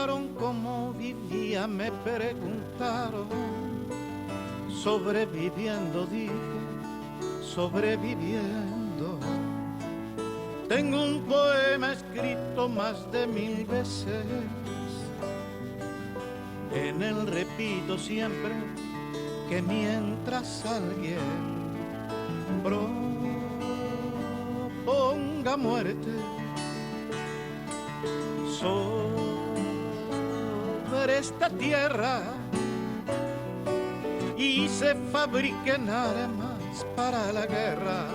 preguntaron cómo vivía, me preguntaron. Sobreviviendo, dije, sobreviviendo. Tengo un poema escrito más de 1000 veces. En él repito siempre que mientras alguien proponga muerte sobre esta tierra y se fabriquen armas para la guerra,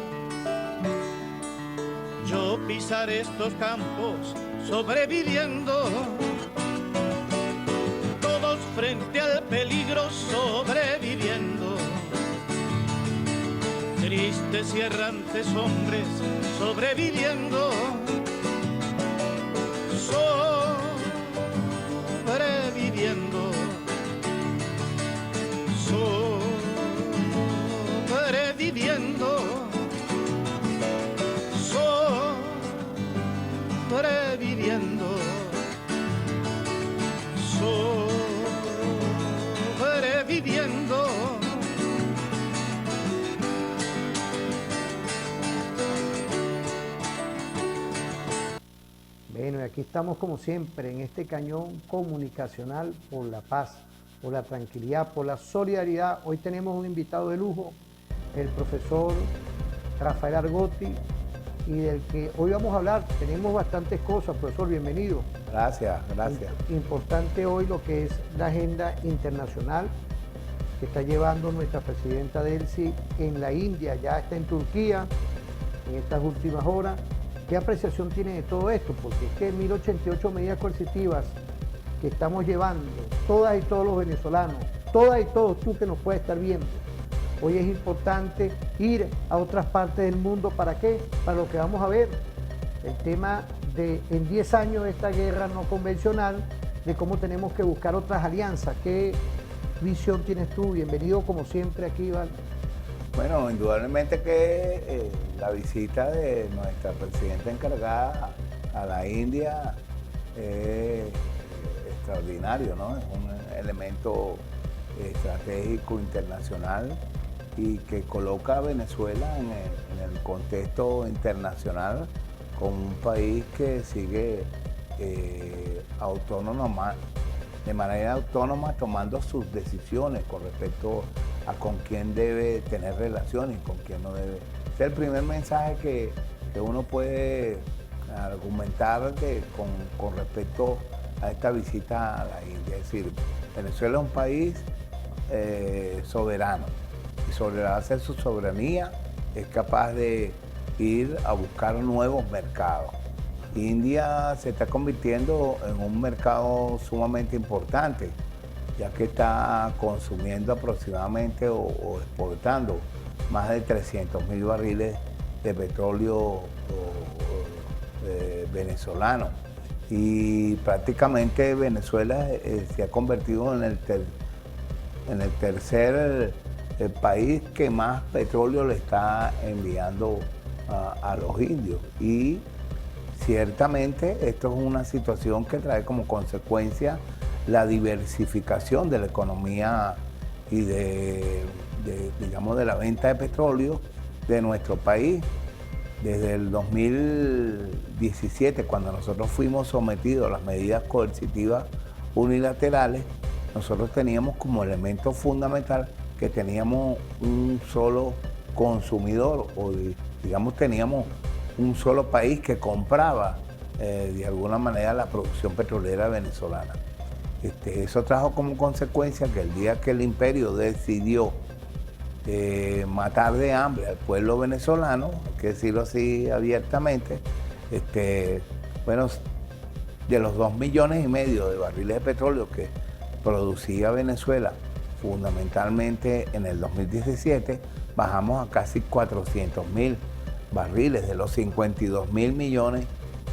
yo pisaré estos campos sobreviviendo, todos frente al peligro sobreviviendo, tristes y errantes hombres sobreviviendo, sobreviviendo, sobreviviendo, sobreviviendo, sobreviviendo. Bueno, y aquí estamos como siempre en este cañón comunicacional por la paz, por la tranquilidad, por la solidaridad. Hoy tenemos un invitado de lujo, el profesor Rafael Argotti, y del que hoy vamos a hablar. Tenemos bastantes cosas, profesor, bienvenido. Gracias, gracias. Importante hoy lo que es la agenda internacional que está llevando nuestra presidenta Delcy en la India, ya está en Turquía en estas últimas horas. ¿Qué apreciación tiene de todo esto? Porque es que 1088 medidas coercitivas que estamos llevando, todas y todos los venezolanos, todas y todos tú que nos puedes estar viendo. Hoy es importante ir a otras partes del mundo. ¿Para qué? Para lo que vamos a ver. El tema de en 10 años de esta guerra no convencional, de cómo tenemos que buscar otras alianzas. ¿Qué visión tienes tú? Bienvenido como siempre aquí, Iván. Bueno, indudablemente que la visita de nuestra presidenta encargada a la India es extraordinario, ¿no? Es un elemento estratégico internacional y que coloca a Venezuela en el contexto internacional como un país que sigue de manera autónoma tomando sus decisiones con respecto a con quién debe tener relaciones y con quién no debe. Ese es el primer mensaje que uno puede argumentar con respecto a esta visita a la India. Es decir, Venezuela es un país soberano y sobre la base de su soberanía es capaz de ir a buscar nuevos mercados. India se está convirtiendo en un mercado sumamente importante, ya que está consumiendo aproximadamente o exportando más de 300.000 barriles de petróleo venezolano. Y prácticamente Venezuela se ha convertido en el tercer país que más petróleo le está enviando a los indios. Y ciertamente esto es una situación que trae como consecuencia la diversificación de la economía y digamos, de la venta de petróleo de nuestro país. Desde el 2017, cuando nosotros fuimos sometidos a las medidas coercitivas unilaterales, nosotros teníamos como elemento fundamental que teníamos un solo consumidor, o digamos teníamos un solo país que compraba de alguna manera la producción petrolera venezolana. Eso trajo como consecuencia que el día que el imperio decidió matar de hambre al pueblo venezolano, hay que decirlo así abiertamente, bueno, de los 2,5 millones de barriles de petróleo que producía Venezuela fundamentalmente en el 2017, bajamos a casi 400.000 barriles de los 52.000 millones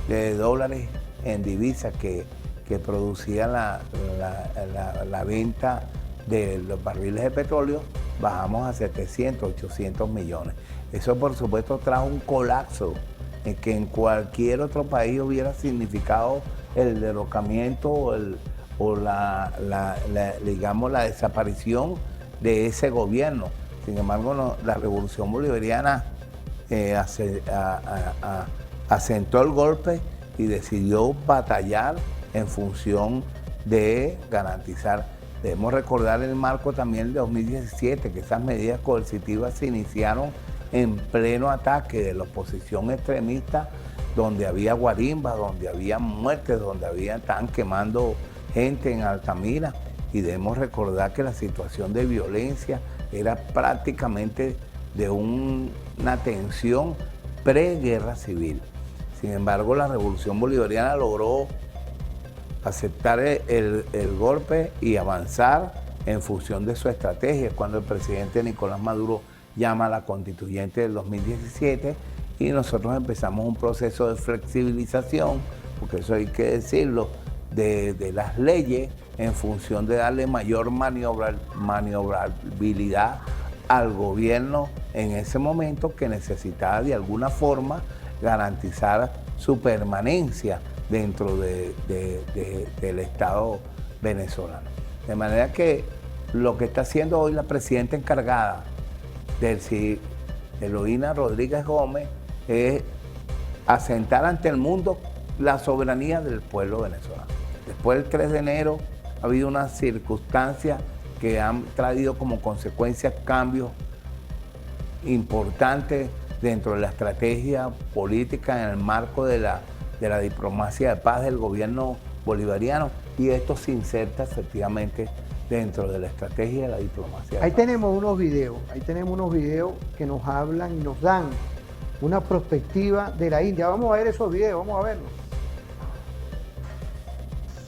de dólares en divisas que producía la venta de los barriles de petróleo, bajamos a 700, 800 millones. Eso por supuesto trajo un colapso que en cualquier otro país hubiera significado el derrocamiento o digamos, la desaparición de ese gobierno. Sin embargo, la revolución bolivariana asentó el golpe y decidió batallar en función de garantizar. Debemos recordar el marco también del 2017, que esas medidas coercitivas se iniciaron en pleno ataque de la oposición extremista, donde había guarimbas, donde había muertes, donde estaban quemando gente en Altamira. Y debemos recordar que la situación de violencia era prácticamente de una tensión pre-guerra civil. Sin embargo, la revolución bolivariana logró aceptar el golpe y avanzar en función de su estrategia. Cuando el presidente Nicolás Maduro llama a la constituyente del 2017 y nosotros empezamos un proceso de flexibilización, porque eso hay que decirlo, de las leyes en función de darle mayor maniobrabilidad al gobierno en ese momento, que necesitaba de alguna forma garantizar su permanencia dentro del Estado venezolano. De manera que lo que está haciendo hoy la presidenta encargada del CID, Eloína Rodríguez Gómez, es asentar ante el mundo la soberanía del pueblo venezolano. Después del 3 de enero ha habido unas circunstancias que han traído como consecuencia cambios importantes dentro de la estrategia política en el marco de la diplomacia de paz del gobierno bolivariano, y esto se inserta efectivamente dentro de la estrategia de la diplomacia de paz. Ahí tenemos unos videos que nos hablan y nos dan una perspectiva de la India. Vamos a ver esos videos, vamos a verlos.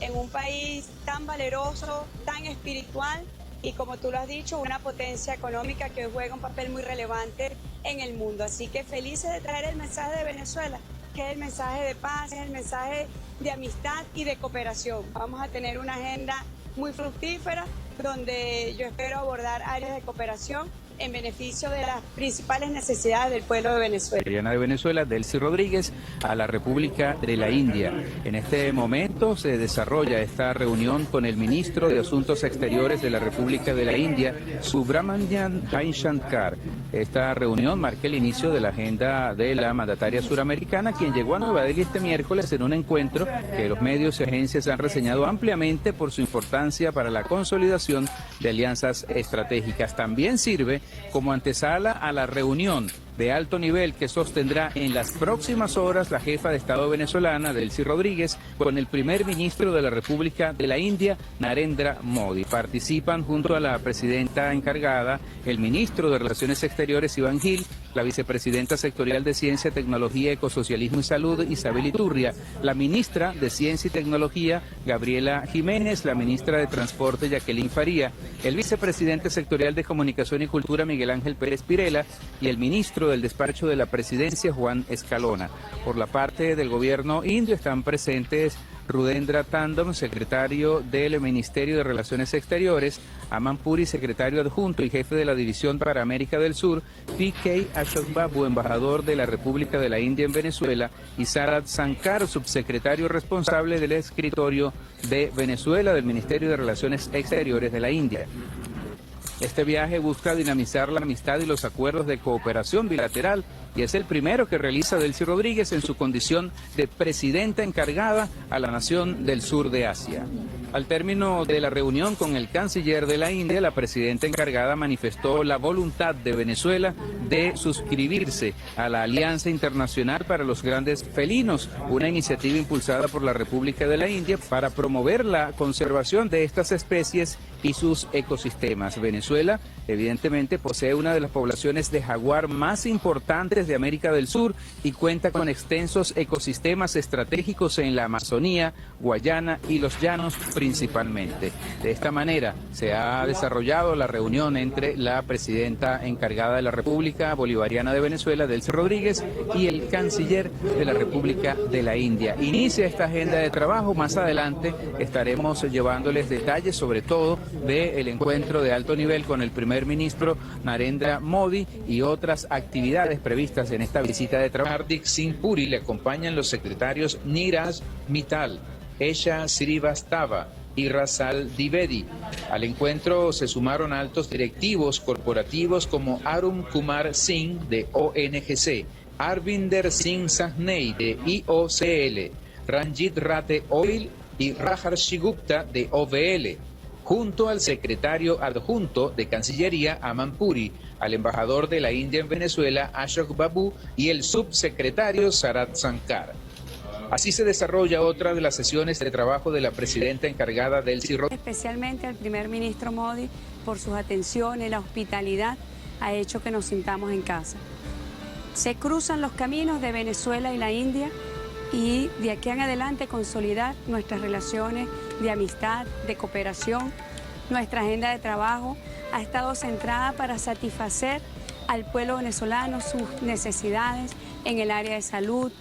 En un país tan valeroso, tan espiritual y, como tú lo has dicho, una potencia económica que juega un papel muy relevante en el mundo. Así que felices de traer el mensaje de Venezuela, que es el mensaje de paz, es el mensaje de amistad y de cooperación. Vamos a tener una agenda muy fructífera donde yo espero abordar áreas de cooperación en beneficio de las principales necesidades del pueblo de Venezuela. De Venezuela, Delcy Rodríguez, a la República de la India. En este momento se desarrolla esta reunión con el ministro de Asuntos Exteriores de la República de la India, Subramanian Jaishankar. Esta reunión marca el inicio de la agenda de la mandataria suramericana, quien llegó a Nueva Delhi este miércoles en un encuentro que los medios y agencias han reseñado ampliamente por su importancia para la consolidación de alianzas estratégicas. También sirve como antesala a la reunión de alto nivel que sostendrá en las próximas horas la jefa de Estado venezolana, Delcy Rodríguez, con el primer ministro de la República de la India, Narendra Modi. Participan junto a la presidenta encargada, el ministro de Relaciones Exteriores, Iván Gil, la vicepresidenta sectorial de Ciencia, Tecnología, Ecosocialismo y Salud, Isabel Iturria, la ministra de Ciencia y Tecnología, Gabriela Jiménez, la ministra de Transporte, Jacqueline Faría, el vicepresidente sectorial de Comunicación y Cultura, Miguel Ángel Pérez Pirela, y el ministro del despacho de la presidencia, Juan Escalona. Por la parte del gobierno indio están presentes Rudendra Tandon, secretario del Ministerio de Relaciones Exteriores, Aman Puri, secretario adjunto y jefe de la División para América del Sur, P.K. Ashok Babu, embajador de la República de la India en Venezuela, y Sarath Sankar, subsecretario responsable del escritorio de Venezuela del Ministerio de Relaciones Exteriores de la India. Este viaje busca dinamizar la amistad y los acuerdos de cooperación bilateral y es el primero que realiza Delcy Rodríguez en su condición de presidenta encargada a la nación del sur de Asia. Al término de la reunión con el canciller de la India, la presidenta encargada manifestó la voluntad de Venezuela de suscribirse a la Alianza Internacional para los Grandes Felinos, una iniciativa impulsada por la República de la India para promover la conservación de estas especies y sus ecosistemas. Venezuela, evidentemente, posee una de las poblaciones de jaguar más importantes de América del Sur y cuenta con extensos ecosistemas estratégicos en la Amazonía, Guayana y los Llanos principalmente. De esta manera se ha desarrollado la reunión entre la presidenta encargada de la República Bolivariana de Venezuela, Delcy Rodríguez, y el canciller de la República de la India. Inicia esta agenda de trabajo. Más adelante estaremos llevándoles detalles, sobre todo del encuentro de alto nivel con el primer ministro Narendra Modi y otras actividades previstas en esta visita de trabajo. Hardik Singh Puri, le acompañan los secretarios Niraj Mittal, Esha Srivastava y Rasal Dwivedi. Al encuentro se sumaron altos directivos corporativos como Arun Kumar Singh de ONGC, Arvinder Singh Sahney de IOCL, Ranjit Rate Oil y Rajarshi Gupta de OVL, junto al secretario adjunto de Cancillería Aman Puri, al embajador de la India en Venezuela Ashok Babu y el subsecretario Sarat Sankar. Así se desarrolla otra de las sesiones de trabajo de la presidenta encargada del CIRO. Especialmente al primer ministro Modi por sus atenciones, la hospitalidad ha hecho que nos sintamos en casa. Se cruzan los caminos de Venezuela y la India y de aquí en adelante consolidar nuestras relaciones de amistad, de cooperación. Nuestra agenda de trabajo ha estado centrada para satisfacer al pueblo venezolano sus necesidades en el área de salud,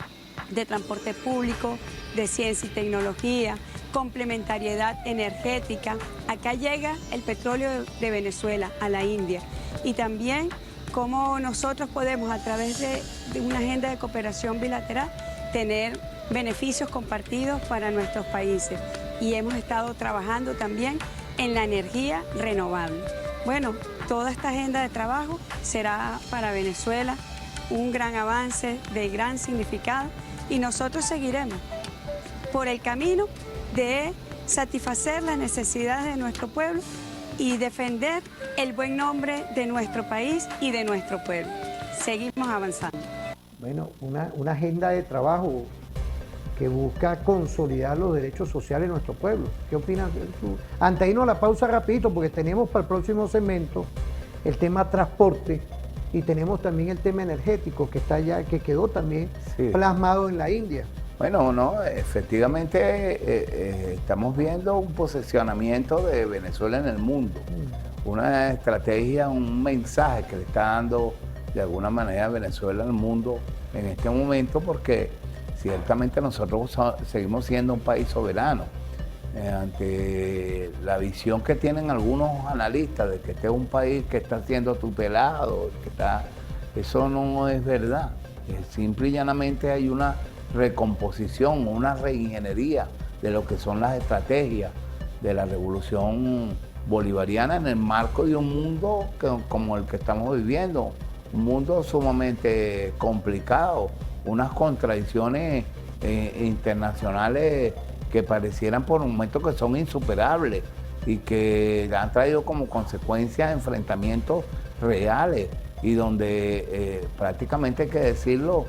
de transporte público, de ciencia y tecnología, complementariedad energética. Acá llega el petróleo de Venezuela a la India y también cómo nosotros podemos a través de una agenda de cooperación bilateral tener beneficios compartidos para nuestros países. Y hemos estado trabajando también en la energía renovable. Bueno, toda esta agenda de trabajo será para Venezuela un gran avance de gran significado y nosotros seguiremos por el camino de satisfacer las necesidades de nuestro pueblo y defender el buen nombre de nuestro país y de nuestro pueblo. Seguimos avanzando. Bueno, una agenda de trabajo que busca consolidar los derechos sociales de nuestro pueblo. ¿Qué opinas tú? Antes de irnos a la pausa rapidito, porque tenemos para el próximo segmento el tema transporte y tenemos también el tema energético que está ya, que quedó también plasmado en la India. Bueno, no, efectivamente estamos viendo un posicionamiento de Venezuela en el mundo, una estrategia, un mensaje que le está dando de alguna manera Venezuela al mundo en este momento, porque ciertamente nosotros seguimos siendo un país soberano. Ante la visión que tienen algunos analistas de que este es un país que está siendo tutelado, eso no es verdad. Simple y llanamente hay una recomposición, una reingeniería de lo que son las estrategias de la revolución bolivariana en el marco de un mundo como el que estamos viviendo, un mundo sumamente complicado, unas contradicciones internacionales que parecieran por un momento que son insuperables y que han traído como consecuencia enfrentamientos reales y donde prácticamente hay que decirlo,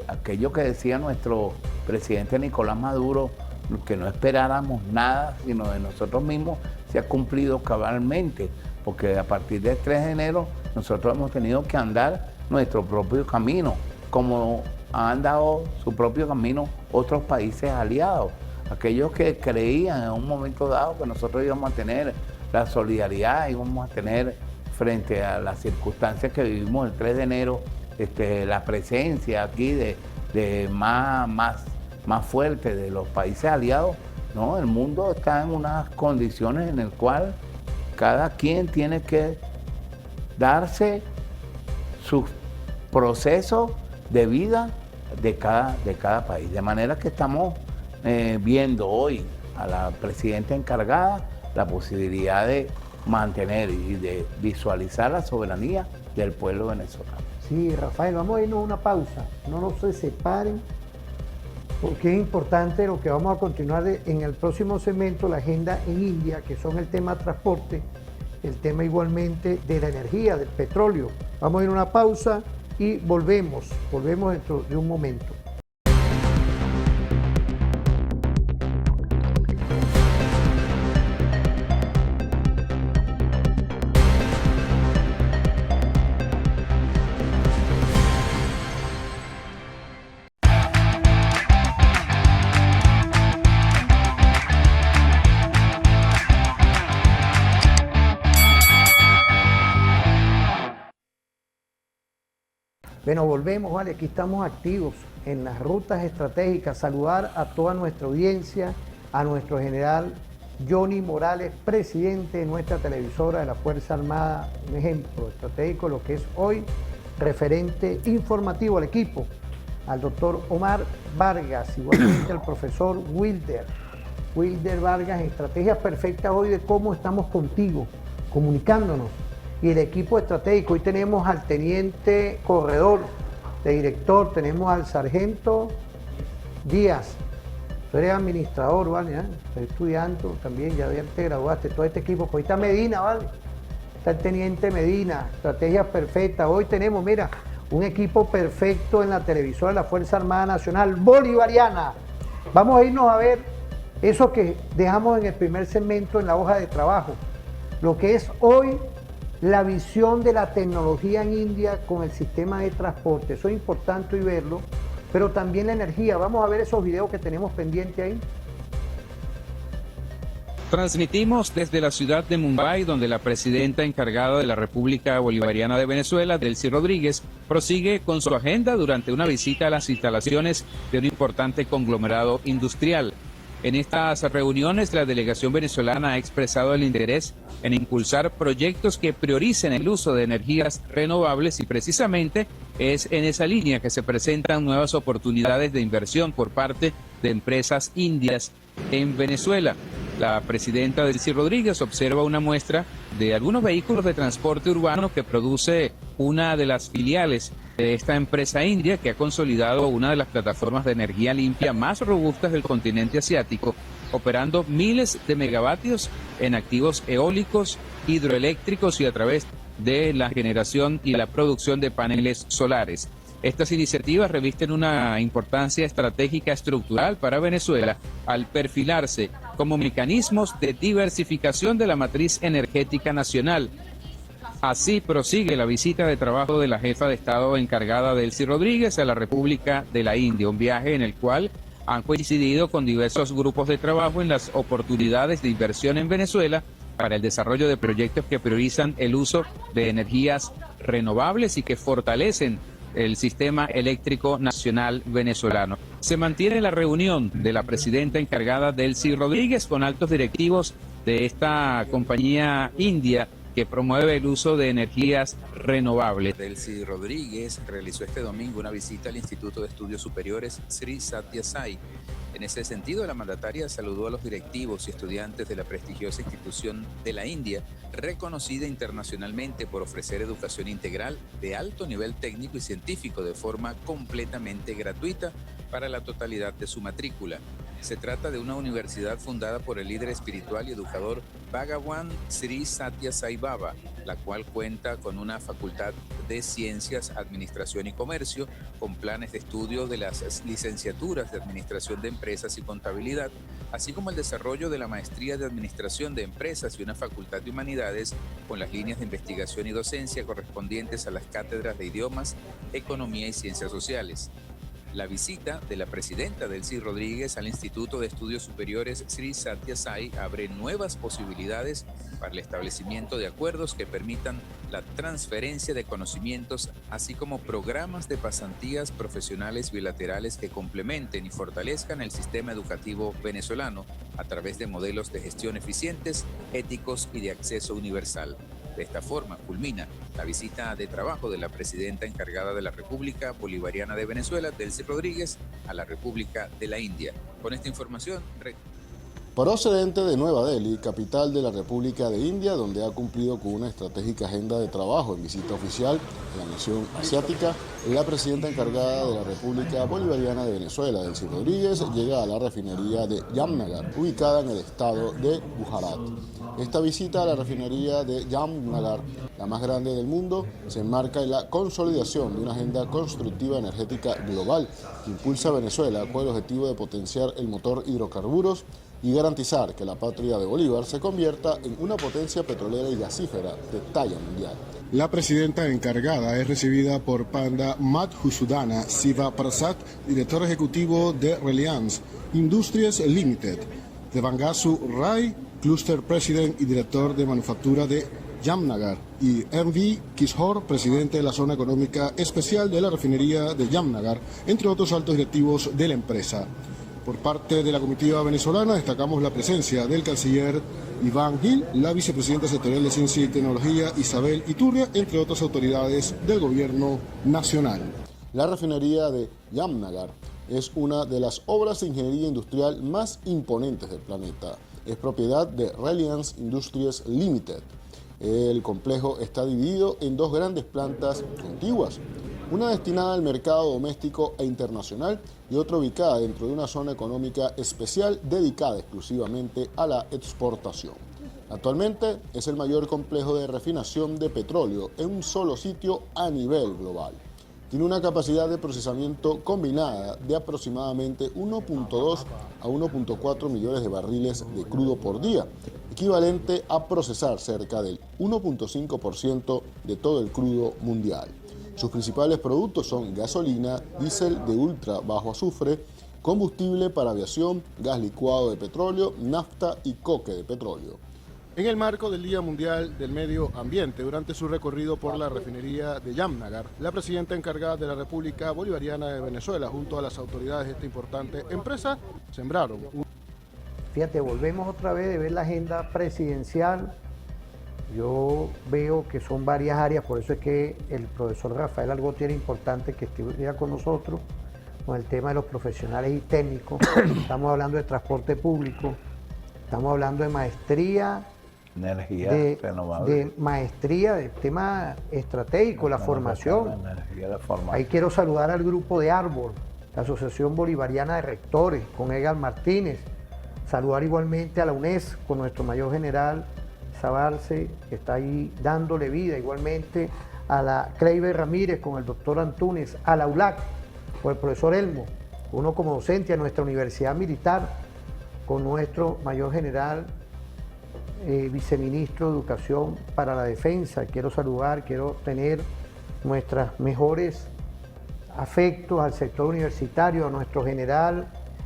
aquello que decía nuestro presidente Nicolás Maduro, que no esperáramos nada sino de nosotros mismos, se ha cumplido cabalmente, porque a partir del 3 de enero nosotros hemos tenido que andar nuestro propio camino, como han dado su propio camino otros países aliados, aquellos que creían en un momento dado que nosotros íbamos a tener la solidaridad, íbamos a tener frente a las circunstancias que vivimos el 3 de enero, la presencia aquí de más fuerte de los países aliados. No, el mundo está en unas condiciones en las cuales cada quien tiene que darse sus procesos de vida de cada país. De manera que estamos viendo hoy a la presidenta encargada la posibilidad de mantener y de visualizar la soberanía del pueblo venezolano. Sí, Rafael, vamos a irnos a una pausa. No nos se separen, porque es importante lo que vamos a continuar en el próximo segmento, la agenda en India, que son el tema transporte, el tema igualmente de la energía, del petróleo. Vamos a ir a una pausa y volvemos dentro de un momento. Bueno, volvemos, vale, aquí estamos activos en las rutas estratégicas. Saludar a toda nuestra audiencia, a nuestro general Johnny Morales, presidente de nuestra televisora de la Fuerza Armada, un ejemplo estratégico de lo que es hoy, referente informativo al equipo. al doctor Omar Vargas, igualmente al profesor Wilder Vargas, en Estrategias Perfectas hoy de cómo estamos contigo, comunicándonos. Y el equipo estratégico, hoy tenemos al teniente corredor de director, tenemos al sargento Díaz. Tú eres administrador, ¿vale? Estoy estudiando también, ya te graduaste, todo este equipo. Pues ahí está Medina, ¿vale? Está el teniente Medina, Estrategias Perfectas. Hoy tenemos, mira, un equipo perfecto en la televisora de la Fuerza Armada Nacional Bolivariana. Vamos a irnos a ver eso que dejamos en el primer segmento en la hoja de trabajo, lo que es hoy la visión de la tecnología en India con el sistema de transporte. Eso es importante hoy verlo, pero también la energía. Vamos a ver esos videos que tenemos pendiente ahí. Transmitimos desde la ciudad de Mumbai, donde la presidenta encargada de la República Bolivariana de Venezuela, Delcy Rodríguez, prosigue con su agenda durante una visita a las instalaciones de un importante conglomerado industrial. En estas reuniones, la delegación venezolana ha expresado el interés en impulsar proyectos que prioricen el uso de energías renovables y precisamente es en esa línea que se presentan nuevas oportunidades de inversión por parte de empresas indias en Venezuela. La presidenta Delcy Rodríguez observa una muestra de algunos vehículos de transporte urbano que produce una de las filiales de esta empresa india que ha consolidado una de las plataformas de energía limpia más robustas del continente asiático, operando miles de megavatios en activos eólicos, hidroeléctricos y a través de la generación y la producción de paneles solares. Estas iniciativas revisten una importancia estratégica estructural para Venezuela al perfilarse como mecanismos de diversificación de la matriz energética nacional. Así prosigue la visita de trabajo de la jefa de Estado encargada Delcy Rodríguez a la República de la India, un viaje en el cual han coincidido con diversos grupos de trabajo en las oportunidades de inversión en Venezuela para el desarrollo de proyectos que priorizan el uso de energías renovables y que fortalecen el sistema eléctrico nacional venezolano. Se mantiene la reunión de la presidenta encargada Delcy Rodríguez con altos directivos de esta compañía india que promueve el uso de energías renovables. Delcy Rodríguez realizó este domingo una visita al Instituto de Estudios Superiores Sri Sathya Sai. En ese sentido, la mandataria saludó a los directivos y estudiantes de la prestigiosa institución de la India, reconocida internacionalmente por ofrecer educación integral de alto nivel técnico y científico de forma completamente gratuita para la totalidad de su matrícula. Se trata de una universidad fundada por el líder espiritual y educador Bhagawan Sri Sathya Sai Baba, la cual cuenta con una facultad de Ciencias, Administración y Comercio, con planes de estudio de las licenciaturas de Administración de Empresas y Contabilidad, así como el desarrollo de la Maestría de Administración de Empresas y una Facultad de Humanidades con las líneas de investigación y docencia correspondientes a las cátedras de Idiomas, Economía y Ciencias Sociales. La visita de la presidenta Delcy Rodríguez al Instituto de Estudios Superiores Sri Sathya Sai abre nuevas posibilidades para el establecimiento de acuerdos que permitan la transferencia de conocimientos, así como programas de pasantías profesionales bilaterales que complementen y fortalezcan el sistema educativo venezolano a través de modelos de gestión eficientes, éticos y de acceso universal. De esta forma culmina la visita de trabajo de la presidenta encargada de la República Bolivariana de Venezuela, Delcy Rodríguez, a la República de la India. Con esta información... Procedente de Nueva Delhi, capital de la República de India, donde ha cumplido con una estratégica agenda de trabajo en visita oficial a la nación asiática, la presidenta encargada de la República Bolivariana de Venezuela, Delcy Rodríguez, llega a la refinería de Jamnagar, ubicada en el estado de Gujarat. Esta visita a la refinería de Jamnagar, la más grande del mundo, se enmarca en la consolidación de una agenda constructiva energética global que impulsa a Venezuela con el objetivo de potenciar el motor hidrocarburos y garantizar que la patria de Bolívar se convierta en una potencia petrolera y gasífera de talla mundial. La presidenta encargada es recibida por Panda Madhusudana Siva Prasad, director ejecutivo de Reliance Industries Limited, de Bangasu Rai, Cluster President y director de manufactura de Jamnagar, y M.V. Kishore, presidente de la zona económica especial de la refinería de Jamnagar, entre otros altos directivos de la empresa. Por parte de la comitiva venezolana destacamos la presencia del canciller Iván Gil, la vicepresidenta sectorial de Ciencia y Tecnología Isabel Iturria, entre otras autoridades del gobierno nacional. La refinería de Jamnagar es una de las obras de ingeniería industrial más imponentes del planeta. Es propiedad de Reliance Industries Limited. El complejo está dividido en dos grandes plantas contiguas, una destinada al mercado doméstico e internacional y otra ubicada dentro de una zona económica especial dedicada exclusivamente a la exportación. Actualmente es el mayor complejo de refinación de petróleo en un solo sitio a nivel global. Tiene una capacidad de procesamiento combinada de aproximadamente 1.2 a 1.4 millones de barriles de crudo por día, equivalente a procesar cerca del 1.5% de todo el crudo mundial. Sus principales productos son gasolina, diésel de ultra bajo azufre, combustible para aviación, gas licuado de petróleo, nafta y coque de petróleo. En el marco del Día Mundial del Medio Ambiente, durante su recorrido por la refinería de Jamnagar, la presidenta encargada de la República Bolivariana de Venezuela, junto a las autoridades de esta importante empresa, sembraron. Fíjate, volvemos otra vez de ver la agenda presidencial. Yo veo que son varias áreas, por eso es que el profesor Rafael Algotti era importante que estuviera con nosotros, con el tema de los profesionales y técnicos. Estamos hablando de transporte público, estamos hablando de maestría, energía renovable, de maestría del tema estratégico, la formación. Ahí quiero saludar al grupo de Árbol, la Asociación Bolivariana de Rectores, con Edgar Martínez. Saludar igualmente a la UNES con nuestro mayor general Sabarce, que está ahí dándole vida, igualmente a la Kleiber Ramírez con el doctor Antúnez, a la ULAC con el profesor Elmo, uno como docente, a nuestra Universidad Militar con nuestro mayor general viceministro de Educación para la Defensa. Quiero saludar, quiero tener nuestros mejores afectos al sector universitario, a nuestro general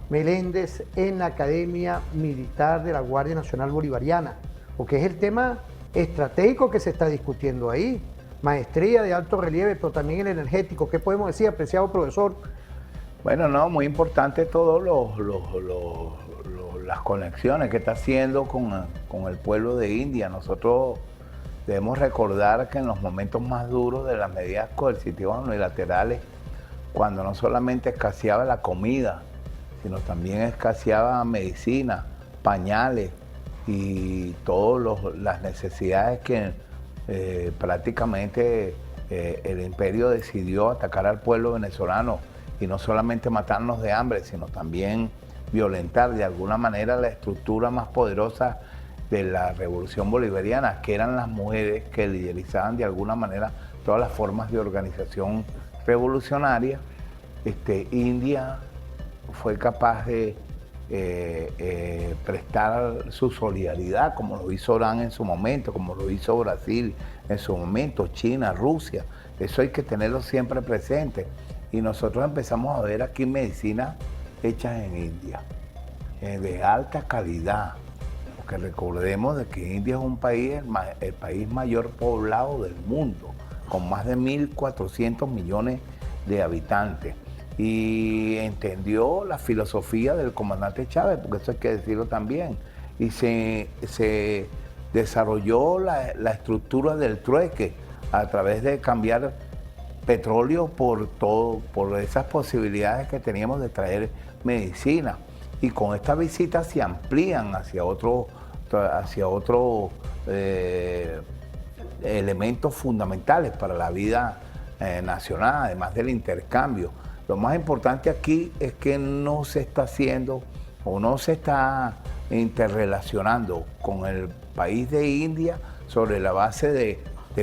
Meléndez en la Academia Militar de la Guardia Nacional Bolivariana, porque es el tema estratégico que se está discutiendo ahí. Maestría de alto relieve, pero también el energético. ¿Qué podemos decir, apreciado profesor? Bueno, no, muy importante todas las conexiones que está haciendo con el pueblo de India. Nosotros debemos recordar que en los momentos más duros de las medidas coercitivas unilaterales, cuando no solamente escaseaba la comida, sino también escaseaba medicina, pañales y todas las necesidades que prácticamente el imperio decidió atacar al pueblo venezolano, y no solamente matarnos de hambre, sino también violentar de alguna manera la estructura más poderosa de la revolución bolivariana, que eran las mujeres que liderizaban de alguna manera todas las formas de organización revolucionaria. India fue capaz de prestar su solidaridad, como lo hizo Orán en su momento, como lo hizo Brasil en su momento, China, Rusia. Eso hay que tenerlo siempre presente. Y nosotros empezamos a ver aquí medicinas hechas en India, de alta calidad, porque recordemos de que India es un país, el país mayor poblado del mundo, con más de 1.400 millones de habitantes, y entendió la filosofía del comandante Chávez, porque eso hay que decirlo también, y se desarrolló la estructura del trueque a través de cambiar petróleo por esas posibilidades que teníamos de traer medicina, y con esta visita se amplían hacia otros elementos fundamentales para la vida nacional, además del intercambio. Lo más importante aquí es que no se está haciendo o no se está interrelacionando con el país de India sobre la base de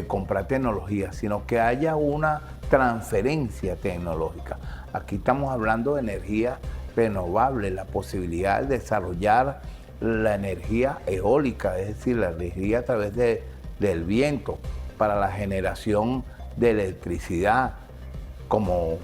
comprar tecnología, sino que haya una transferencia tecnológica. Aquí estamos hablando de energía renovable, la posibilidad de desarrollar la energía eólica, es decir, la energía a través del viento para la generación de electricidad, como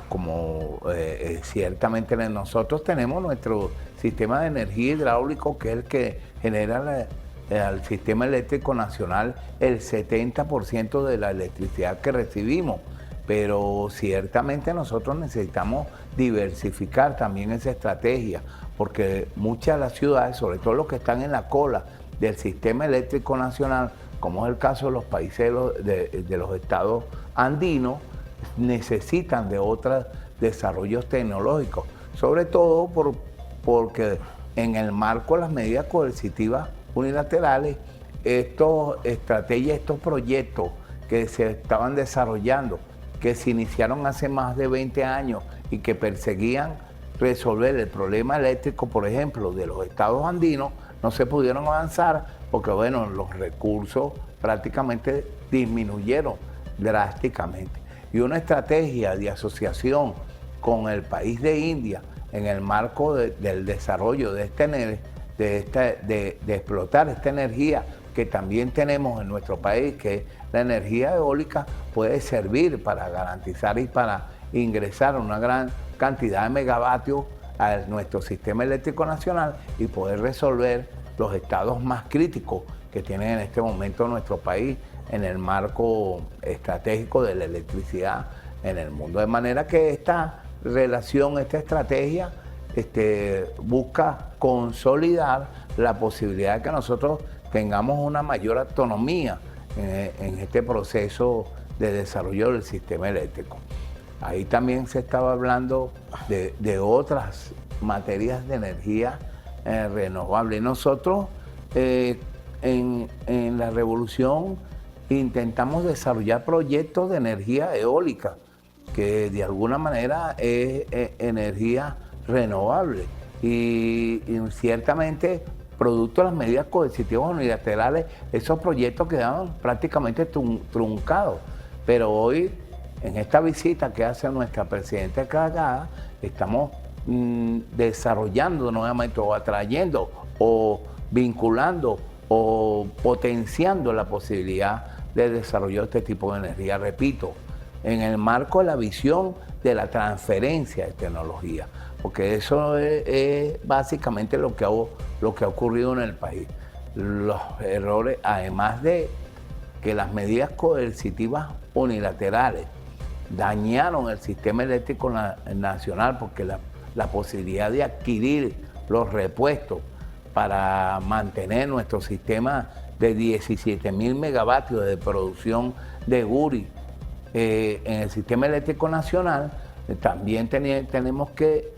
ciertamente nosotros tenemos nuestro sistema de energía hidráulico, que es el que genera al sistema eléctrico nacional el 70% de la electricidad que recibimos. Pero ciertamente nosotros necesitamos diversificar también esa estrategia, porque muchas de las ciudades, sobre todo los que están en la cola del sistema eléctrico nacional, como es el caso de los países de los estados andinos, necesitan de otros desarrollos tecnológicos, sobre todo porque en el marco de las medidas coercitivas unilaterales, estas estrategias, estos proyectos que se estaban desarrollando, que se iniciaron hace más de 20 años y que perseguían resolver el problema eléctrico, por ejemplo, de los estados andinos, no se pudieron avanzar porque, bueno, los recursos prácticamente disminuyeron drásticamente. Y una estrategia de asociación con el país de India en el marco del desarrollo de explotar esta energía que también tenemos en nuestro país, que es la energía eólica, puede servir para garantizar y para ingresar una gran cantidad de megavatios a nuestro sistema eléctrico nacional y poder resolver los estados más críticos que tiene en este momento nuestro país en el marco estratégico de la electricidad en el mundo. De manera que esta relación, esta estrategia busca consolidar la posibilidad de que nosotros tengamos una mayor autonomía en este proceso de desarrollo del sistema eléctrico. Ahí también se estaba hablando de otras materias de energía renovable. Nosotros en la revolución intentamos desarrollar proyectos de energía eólica, que de alguna manera es energía renovable y ciertamente producto de las medidas coercitivas unilaterales, esos proyectos quedaban prácticamente truncados. Pero hoy, en esta visita que hace nuestra presidenta encargada, estamos desarrollando nuevamente o atrayendo o vinculando o potenciando la posibilidad de desarrollo de este tipo de energía, repito, en el marco de la visión de la transferencia de tecnología, porque eso es básicamente lo que ha ocurrido en el país. Los errores, además de que las medidas coercitivas unilaterales dañaron el sistema eléctrico nacional, porque la posibilidad de adquirir los repuestos para mantener nuestro sistema de 17.000 megavatios de producción de Guri en el sistema eléctrico nacional, también tenemos que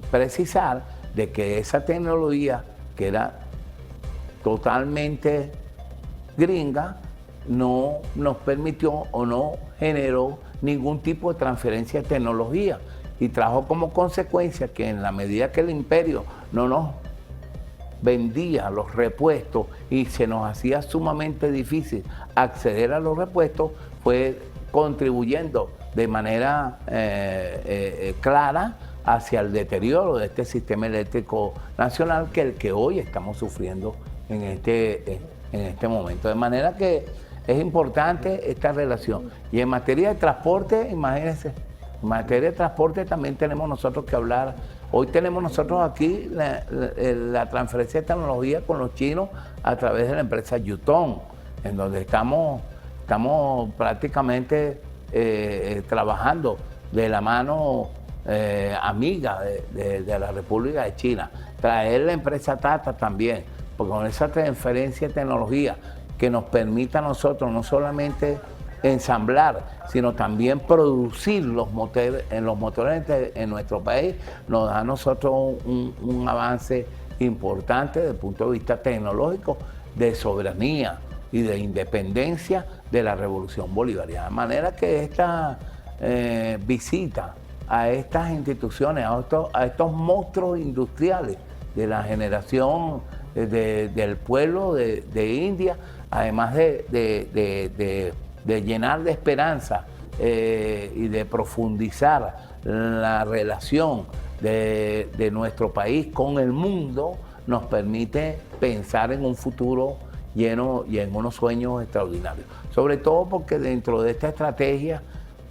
precisar de que esa tecnología, que era totalmente gringa, no nos permitió o no generó ningún tipo de transferencia de tecnología y trajo como consecuencia que en la medida que el imperio no nos vendía los repuestos y se nos hacía sumamente difícil acceder a los repuestos, fue contribuyendo de manera clara hacia el deterioro de este sistema eléctrico nacional, que el que hoy estamos sufriendo en este momento. De manera que es importante esta relación. Y en materia de transporte, imagínense, en materia de transporte también tenemos nosotros que hablar. Hoy tenemos nosotros aquí la transferencia de tecnología con los chinos a través de la empresa Yutong, en donde estamos prácticamente trabajando de la mano amiga de la República de China. Traer la empresa Tata también, porque con esa transferencia de tecnología que nos permita a nosotros no solamente ensamblar, sino también producir los motores en nuestro país, nos da a nosotros un avance importante desde el punto de vista tecnológico, de soberanía y de independencia de la revolución bolivariana. De manera que esta visita a estas instituciones, a estos monstruos industriales de la generación del pueblo de India, además de llenar de esperanza y de profundizar la relación de nuestro país con el mundo, nos permite pensar en un futuro lleno y en unos sueños extraordinarios. Sobre todo porque dentro de esta estrategia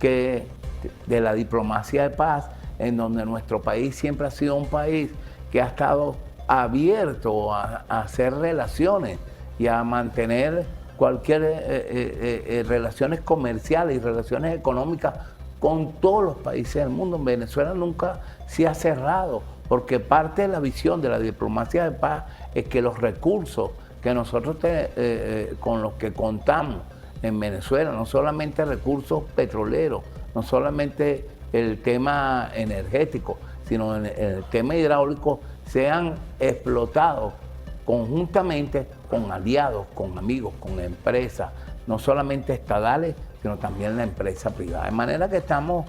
de la diplomacia de paz, en donde nuestro país siempre ha sido un país que ha estado abierto a hacer relaciones y a mantener cualquier relaciones comerciales y relaciones económicas con todos los países del mundo. En Venezuela nunca se ha cerrado, porque parte de la visión de la diplomacia de paz es que los recursos que nosotros con los que contamos en Venezuela, no solamente recursos petroleros, no solamente el tema energético, sino el tema hidráulico, sean explotados conjuntamente con aliados, con amigos, con empresas, no solamente estatales, sino también la empresa privada. De manera que estamos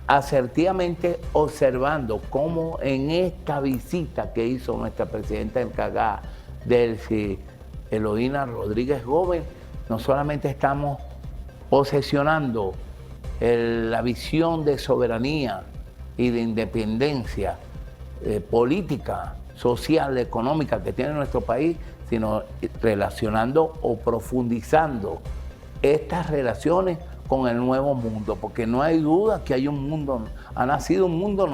asertivamente observando cómo en esta visita que hizo nuestra presidenta encargada, Delcy Eloína Rodríguez Gómez, no solamente estamos posesionando la visión de soberanía y de independencia política, social, económica que tiene nuestro país, sino relacionando o profundizando estas relaciones con el nuevo mundo, porque no hay duda que hay un mundo, ha nacido un mundo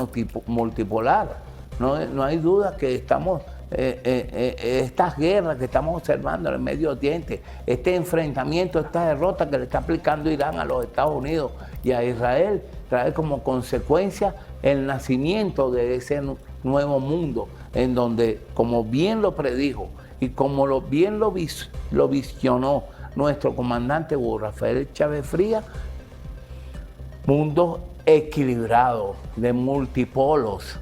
multipolar, no hay duda que estamos, estas guerras que estamos observando en el Medio Oriente, este enfrentamiento, esta derrota que le está aplicando Irán a los Estados Unidos y a Israel, trae como consecuencia el nacimiento de ese nuevo mundo, en donde, como bien lo predijo y como bien lo visionó nuestro comandante Hugo Rafael Chávez Frías, mundo equilibrado de multipolos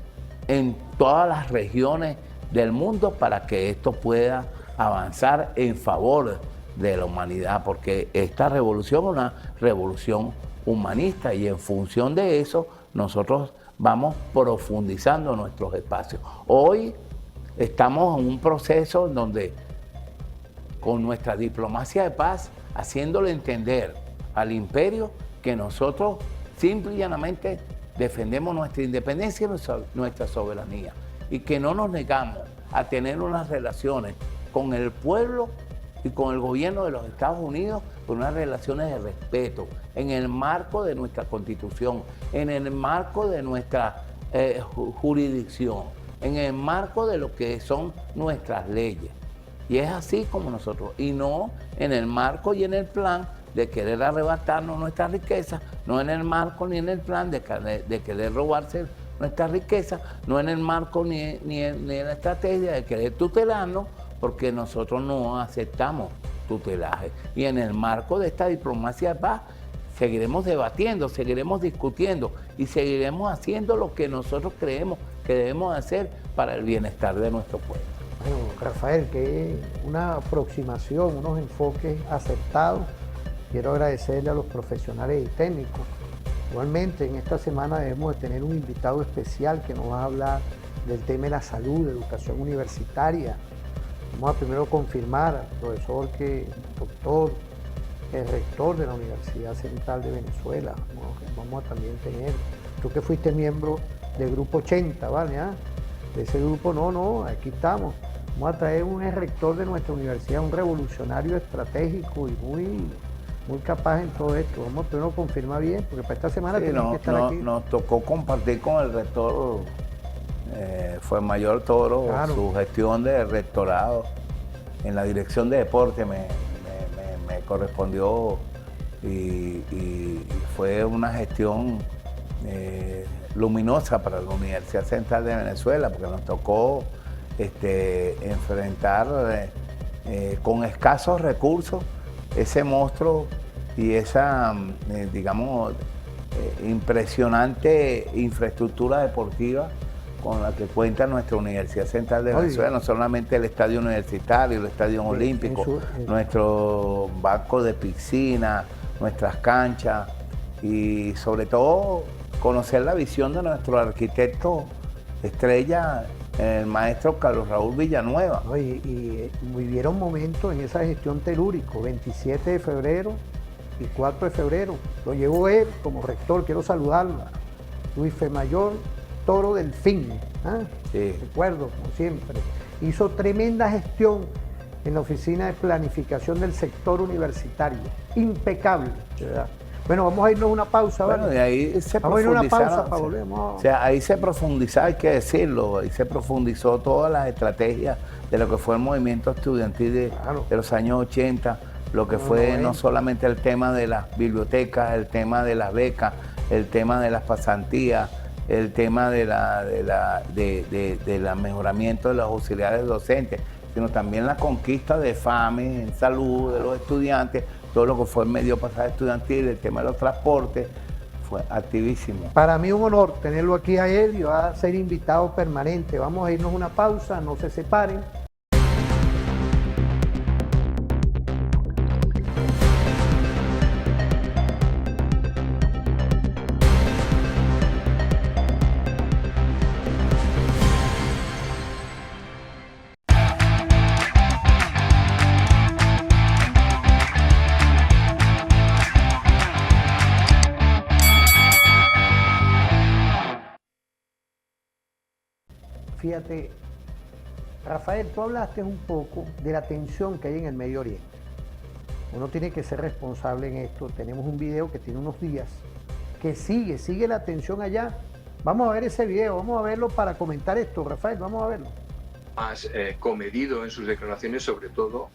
en todas las regiones del mundo para que esto pueda avanzar en favor de la humanidad, porque esta revolución es una revolución humanista y en función de eso nosotros vamos profundizando nuestros espacios. Hoy estamos en un proceso en donde con nuestra diplomacia de paz, haciéndole entender al imperio que nosotros simple y llanamente defendemos nuestra independencia y nuestra soberanía y que no nos negamos a tener unas relaciones con el pueblo y con el gobierno de los Estados Unidos, con unas relaciones de respeto, en el marco de nuestra Constitución, en el marco de nuestra jurisdicción, en el marco de lo que son nuestras leyes. Y es así como nosotros, y no en el marco y en el plan de querer arrebatarnos nuestras riquezas, no en el marco ni en el plan de querer robarse nuestra riqueza, no en el marco ni en la estrategia de querer tutelarnos, porque nosotros no aceptamos tutelaje. Y en el marco de esta diplomacia de paz, seguiremos debatiendo, seguiremos discutiendo y seguiremos haciendo lo que nosotros creemos que debemos hacer para el bienestar de nuestro pueblo. Bueno, Rafael, que una aproximación, unos enfoques acertados. Quiero agradecerle a los profesionales y técnicos. Igualmente, en esta semana debemos de tener un invitado especial que nos va a hablar del tema de la salud, de educación universitaria. Vamos a primero confirmar al profesor doctor, el rector de la Universidad Central de Venezuela. Vamos a también tener, tú que fuiste miembro del Grupo 80, ¿vale? De ese grupo, no, aquí estamos. Vamos a traer un rector de nuestra universidad, un revolucionario estratégico y muy capaz en todo esto. Vamos a primero confirmar bien, porque para esta semana tenemos que estar aquí. Nos tocó compartir con el rector fue Mayor Toro, claro, su gestión de rectorado en la dirección de deporte me correspondió y fue una gestión luminosa para la Universidad Central de Venezuela, porque nos tocó enfrentar con escasos recursos ese monstruo y esa, impresionante infraestructura deportiva con la que cuenta nuestra Universidad Central de Venezuela, no solamente el estadio universitario, el estadio olímpico, nuestro banco de piscina, nuestras canchas y sobre todo conocer la visión de nuestro arquitecto estrella, el maestro Carlos Raúl Villanueva. Y vivieron momentos en esa gestión telúrico, 27 de febrero y 4 de febrero. Lo llevó él como rector, quiero saludarlo, Luis Fe Mayor Toro Delfín, sí. Recuerdo, como siempre. Hizo tremenda gestión en la oficina de planificación del sector universitario, impecable, ¿verdad? Bueno, vamos a irnos a una pausa, ¿vale? Bueno, y ahí se vamos a ir a una pausa para volver. O sea, ahí se profundizó, hay que decirlo, ahí se profundizó todas las estrategias de lo que fue el movimiento estudiantil de los años 80, lo que fue no solamente el tema de las bibliotecas, el tema de las becas, el tema de las pasantías, el tema de la mejoramiento de los auxiliares docentes, sino también la conquista de FAME, en salud, de los estudiantes, todo lo que fue el medio pasaje estudiantil, el tema de los transportes, fue activísimo. Para mí un honor tenerlo aquí a él y va a ser invitado permanente. Vamos a irnos a una pausa, no se separen. Fíjate, Rafael, tú hablaste un poco de la tensión que hay en el Medio Oriente. Uno tiene que ser responsable en esto. Tenemos un video que tiene unos días que sigue la tensión allá. Vamos a ver ese video, vamos a verlo para comentar esto. Rafael, vamos a verlo. Más comedido en sus declaraciones, sobre todo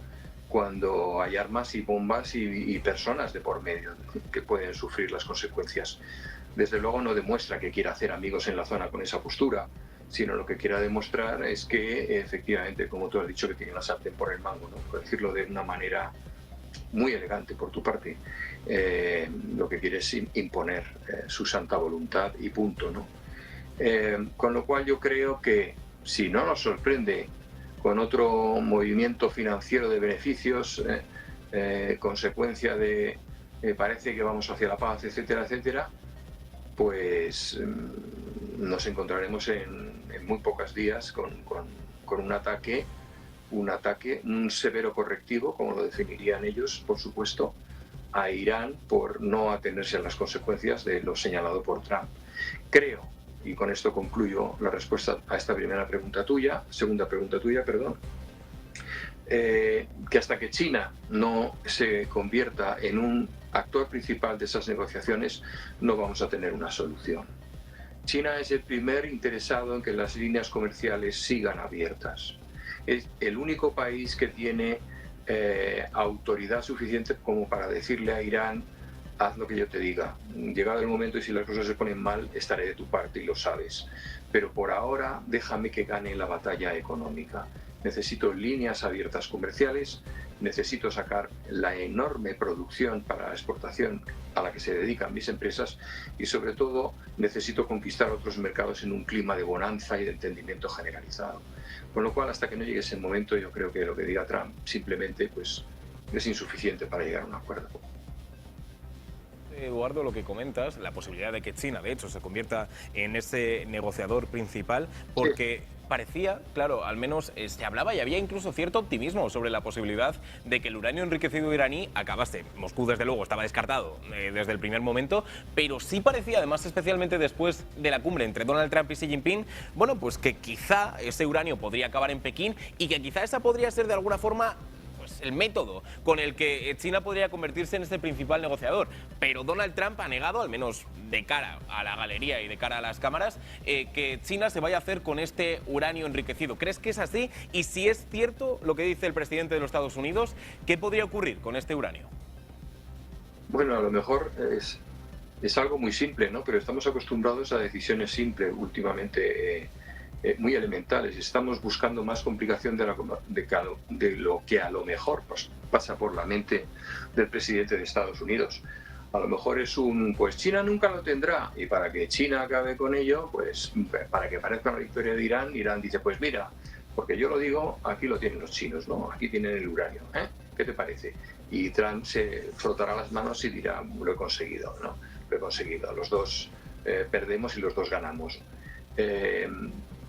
cuando hay armas y bombas y personas de por medio que pueden sufrir las consecuencias. Desde luego no demuestra que quiera hacer amigos en la zona con esa postura, sino lo que quiera demostrar es que efectivamente, como tú has dicho, que tiene la sartén por el mango, ¿no? Por decirlo de una manera muy elegante por tu parte, lo que quiere es imponer su santa voluntad y punto, ¿no? Con lo cual yo creo que si no nos sorprende con otro movimiento financiero de beneficios, consecuencia de parece que vamos hacia la paz, etcétera, etcétera, pues nos encontraremos en muy pocos días con un ataque, un severo correctivo, como lo definirían ellos, por supuesto, a Irán por no atenerse a las consecuencias de lo señalado por Trump. Creo, y con esto concluyo la respuesta a esta segunda pregunta tuya, que hasta que China no se convierta en un actor principal de esas negociaciones, no vamos a tener una solución. China es el primer interesado en que las líneas comerciales sigan abiertas. Es el único país que tiene autoridad suficiente como para decirle a Irán: haz lo que yo te diga. Llegado el momento y si las cosas se ponen mal, estaré de tu parte y lo sabes. Pero por ahora déjame que gane la batalla económica. Necesito líneas abiertas comerciales, necesito sacar la enorme producción para la exportación a la que se dedican mis empresas y sobre todo necesito conquistar otros mercados en un clima de bonanza y de entendimiento generalizado. Con lo cual, hasta que no llegue ese momento, yo creo que lo que diga Trump simplemente pues, es insuficiente para llegar a un acuerdo. Eduardo, lo que comentas, la posibilidad de que China, de hecho, se convierta en ese negociador principal, porque parecía, claro, al menos se hablaba y había incluso cierto optimismo sobre la posibilidad de que el uranio enriquecido iraní acabase. Moscú, desde luego, estaba descartado desde el primer momento, pero sí parecía, además, especialmente después de la cumbre entre Donald Trump y Xi Jinping, bueno, pues que quizá ese uranio podría acabar en Pekín y que quizá esa podría ser de alguna forma el método con el que China podría convertirse en este principal negociador. Pero Donald Trump ha negado, al menos de cara a la galería y de cara a las cámaras, que China se vaya a hacer con este uranio enriquecido. ¿Crees que es así? Y si es cierto lo que dice el presidente de los Estados Unidos, ¿qué podría ocurrir con este uranio? Bueno, a lo mejor es algo muy simple, ¿no? Pero estamos acostumbrados a decisiones simples últimamente, muy elementales. Estamos buscando más complicación de lo que a lo mejor pues, pasa por la mente del presidente de Estados Unidos. A lo mejor es pues China nunca lo tendrá, y para que China acabe con ello, pues para que parezca una victoria de Irán, Irán dice, pues mira, porque yo lo digo, aquí lo tienen los chinos, ¿no? Aquí tienen el uranio, ¿eh? ¿Qué te parece? Y Trump se frotará las manos y dirá, lo he conseguido, ¿no? Lo he conseguido, los dos perdemos y los dos ganamos.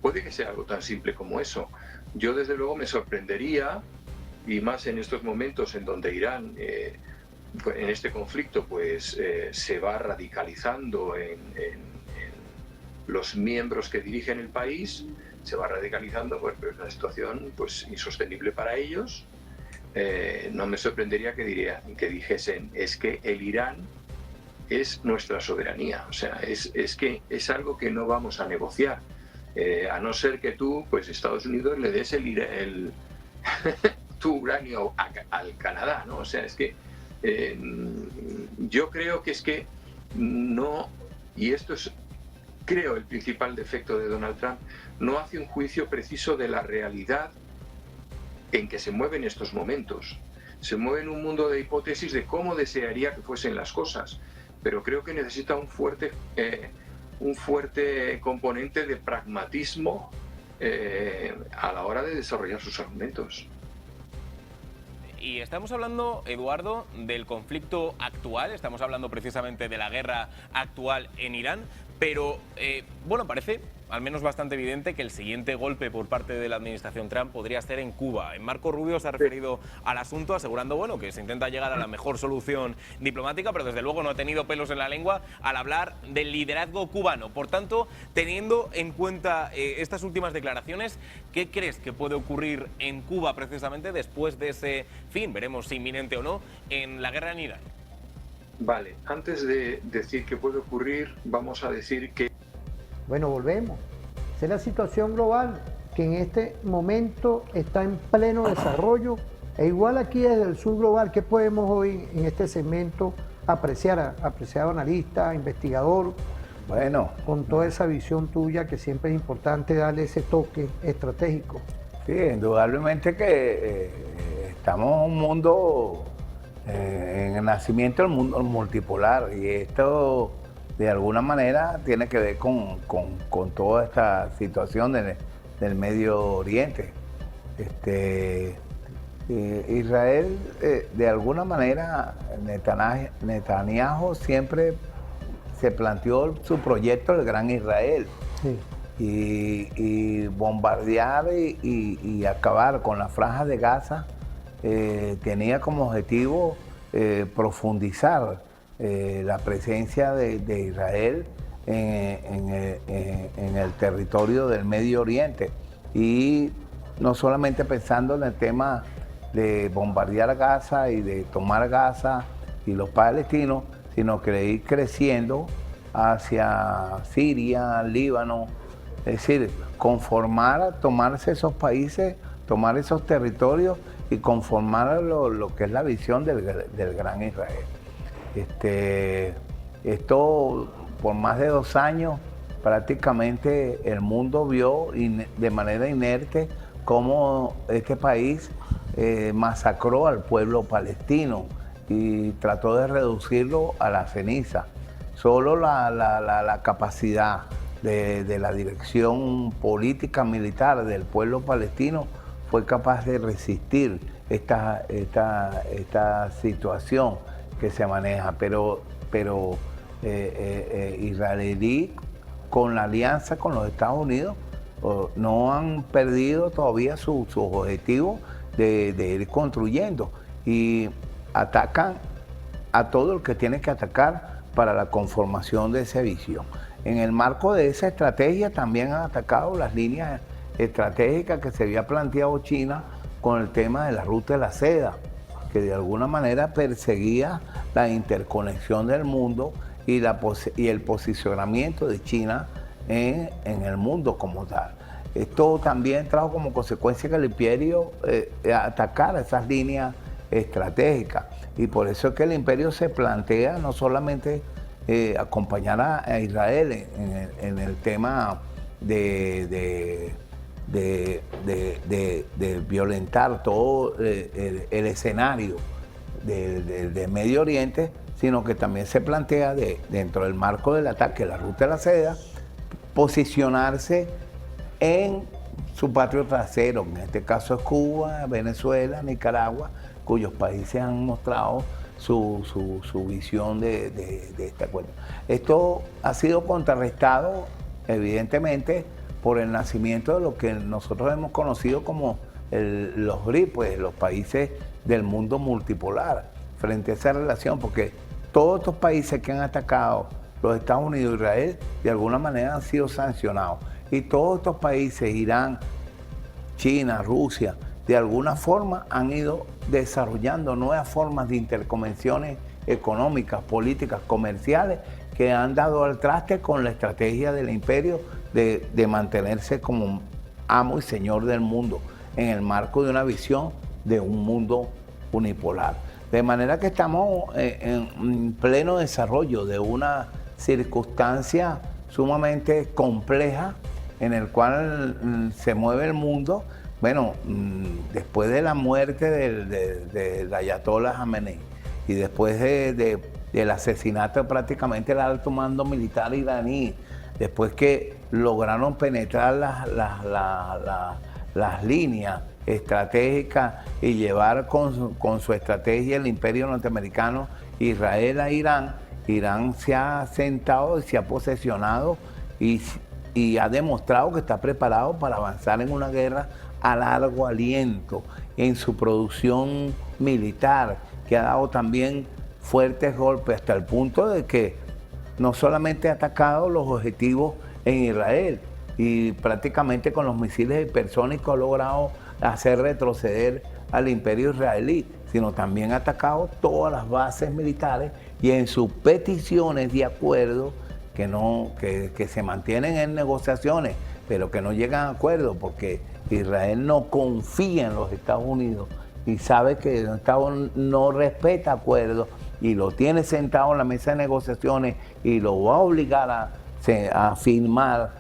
Puede que sea algo tan simple como eso. Yo desde luego me sorprendería, y más en estos momentos en donde Irán, en este conflicto, pues se va radicalizando en los miembros que dirigen el país, se va radicalizando, pues es una situación pues insostenible para ellos. No me sorprendería que dijesen, es que el Irán es nuestra soberanía, o sea, es que es algo que no vamos a negociar. A no ser que tú, pues Estados Unidos, le des tu uranio al Canadá, ¿no? O sea, es que yo creo que es que no, y esto es, creo, el principal defecto de Donald Trump, no hace un juicio preciso de la realidad en que se mueve en estos momentos. Se mueve en un mundo de hipótesis de cómo desearía que fuesen las cosas, pero creo que necesita un fuerte componente de pragmatismo a la hora de desarrollar sus argumentos. Y estamos hablando, Eduardo, del conflicto actual, estamos hablando precisamente de la guerra actual en Irán, pero bueno, parece al menos bastante evidente que el siguiente golpe por parte de la administración Trump podría ser en Cuba. Marco Rubio se ha referido al asunto asegurando, bueno, que se intenta llegar a la mejor solución diplomática, pero desde luego no ha tenido pelos en la lengua al hablar del liderazgo cubano. Por tanto, teniendo en cuenta estas últimas declaraciones, ¿qué crees que puede ocurrir en Cuba precisamente después de ese fin, veremos si inminente o no, en la guerra en Irán? Vale, antes de decir qué puede ocurrir, vamos a decir que... Bueno, volvemos. Esa es la situación global que en este momento está en pleno desarrollo. E igual aquí desde el sur global, ¿qué podemos hoy en este segmento apreciado analista, investigador? Bueno, con toda esa visión tuya que siempre es importante darle ese toque estratégico. Sí, indudablemente que estamos en un mundo, en el nacimiento del mundo multipolar, y esto de alguna manera tiene que ver con toda esta situación del Medio Oriente. Israel, de alguna manera, Netanyahu siempre se planteó su proyecto del Gran Israel. Sí. Y bombardear y acabar con la franja de Gaza tenía como objetivo profundizar la presencia de Israel en el territorio del Medio Oriente, y no solamente pensando en el tema de bombardear Gaza y de tomar Gaza y los palestinos, sino que de ir creciendo hacia Siria, Líbano, es decir, tomarse esos países, tomar esos territorios y conformar lo que es la visión del Gran Israel. Esto por más de 2 años prácticamente el mundo vio de manera inerte cómo este país masacró al pueblo palestino y trató de reducirlo a la ceniza. Solo la capacidad de la dirección política militar del pueblo palestino fue capaz de resistir esta situación que se maneja, pero israelí, con la alianza con los Estados Unidos, no han perdido todavía su objetivo de ir construyendo, y atacan a todo el que tiene que atacar para la conformación de esa visión. En el marco de esa estrategia también han atacado las líneas estratégicas que se había planteado China con el tema de la ruta de la seda, que de alguna manera perseguía la interconexión del mundo y el posicionamiento de China en el mundo como tal. Esto también trajo como consecuencia que el imperio atacara esas líneas estratégicas, y por eso es que el imperio se plantea no solamente acompañar a Israel en el tema de violentar todo el escenario del Medio Oriente, sino que también se plantea dentro del marco del ataque a la ruta de la seda, posicionarse en su patio trasero, en este caso es Cuba, Venezuela, Nicaragua, cuyos países han mostrado su visión de este acuerdo. Esto ha sido contrarrestado, evidentemente, por el nacimiento de lo que nosotros hemos conocido como los BRICS, pues los países del mundo multipolar, frente a esa relación, porque todos estos países que han atacado los Estados Unidos e Israel, de alguna manera han sido sancionados. Y todos estos países, Irán, China, Rusia, de alguna forma han ido desarrollando nuevas formas de interconvenciones económicas, políticas, comerciales, que han dado al traste con la estrategia del imperio de mantenerse como amo y señor del mundo, en el marco de una visión de un mundo unipolar. De manera que estamos en pleno desarrollo de una circunstancia sumamente compleja en el cual se mueve el mundo. Bueno, después de la muerte del Ayatollah Jamenei y después del asesinato prácticamente del alto mando militar iraní, después que lograron penetrar las líneas estratégicas y llevar con su estrategia el imperio norteamericano, Israel a Irán, Irán se ha sentado y se ha posesionado y ha demostrado que está preparado para avanzar en una guerra a largo aliento, en su producción militar, que ha dado también fuertes golpes hasta el punto de que no solamente ha atacado los objetivos en Israel y prácticamente con los misiles hipersónicos ha logrado hacer retroceder al imperio israelí, sino también ha atacado todas las bases militares y en sus peticiones de acuerdo que se mantienen en negociaciones, pero que no llegan a acuerdo porque Israel no confía en los Estados Unidos y sabe que los Estados Unidos no respeta acuerdos y lo tiene sentado en la mesa de negociaciones y lo va a obligar a firmar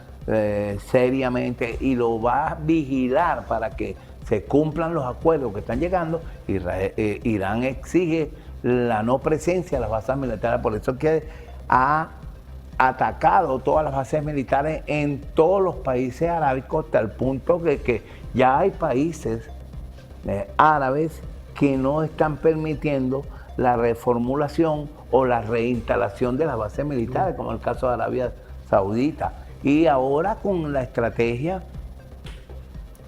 seriamente y lo va a vigilar para que se cumplan los acuerdos que están llegando. Irán exige la no presencia de las bases militares, por eso que ha atacado todas las bases militares en todos los países arábicos, hasta el punto de que ya hay países árabes que no están permitiendo la reformulación o la reinstalación de las bases militares, como el caso de Arabia Saudita. Y ahora con la estrategia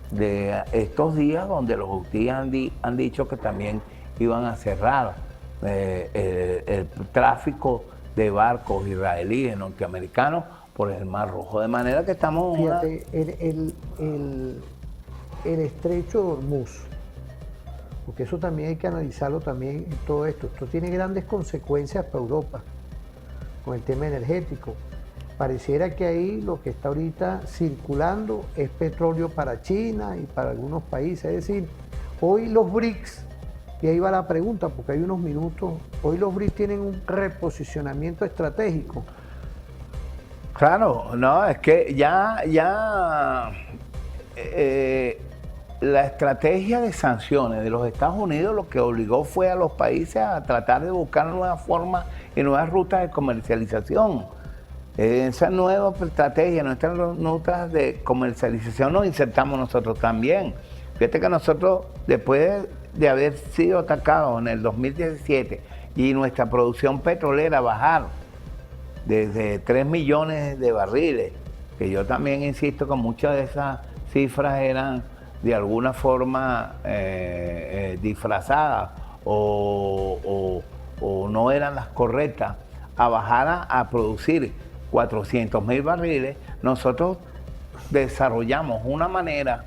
de estos días donde los hutíes han dicho que también iban a cerrar el tráfico de barcos israelíes, norteamericanos, por el Mar Rojo. De manera que estamos... Fíjate, el estrecho de Hormuz, porque eso también hay que analizarlo también en todo esto. Esto tiene grandes consecuencias para Europa, con el tema energético. Pareciera que ahí lo que está ahorita circulando es petróleo para China y para algunos países. Es decir, hoy los BRICS, y ahí va la pregunta, porque hay unos minutos, hoy los BRICS tienen un reposicionamiento estratégico. Claro, no, es que ya la estrategia de sanciones de los Estados Unidos lo que obligó fue a los países a tratar de buscar nuevas formas y nuevas rutas de comercialización. Esa nueva estrategia, nuestras rutas de comercialización nos insertamos nosotros también. Fíjate que nosotros, después de haber sido atacados en el 2017 y nuestra producción petrolera bajar desde 3 millones de barriles, que yo también insisto que muchas de esas cifras eran de alguna forma disfrazadas o no eran las correctas, a bajar a producir 400.000 barriles, nosotros desarrollamos una manera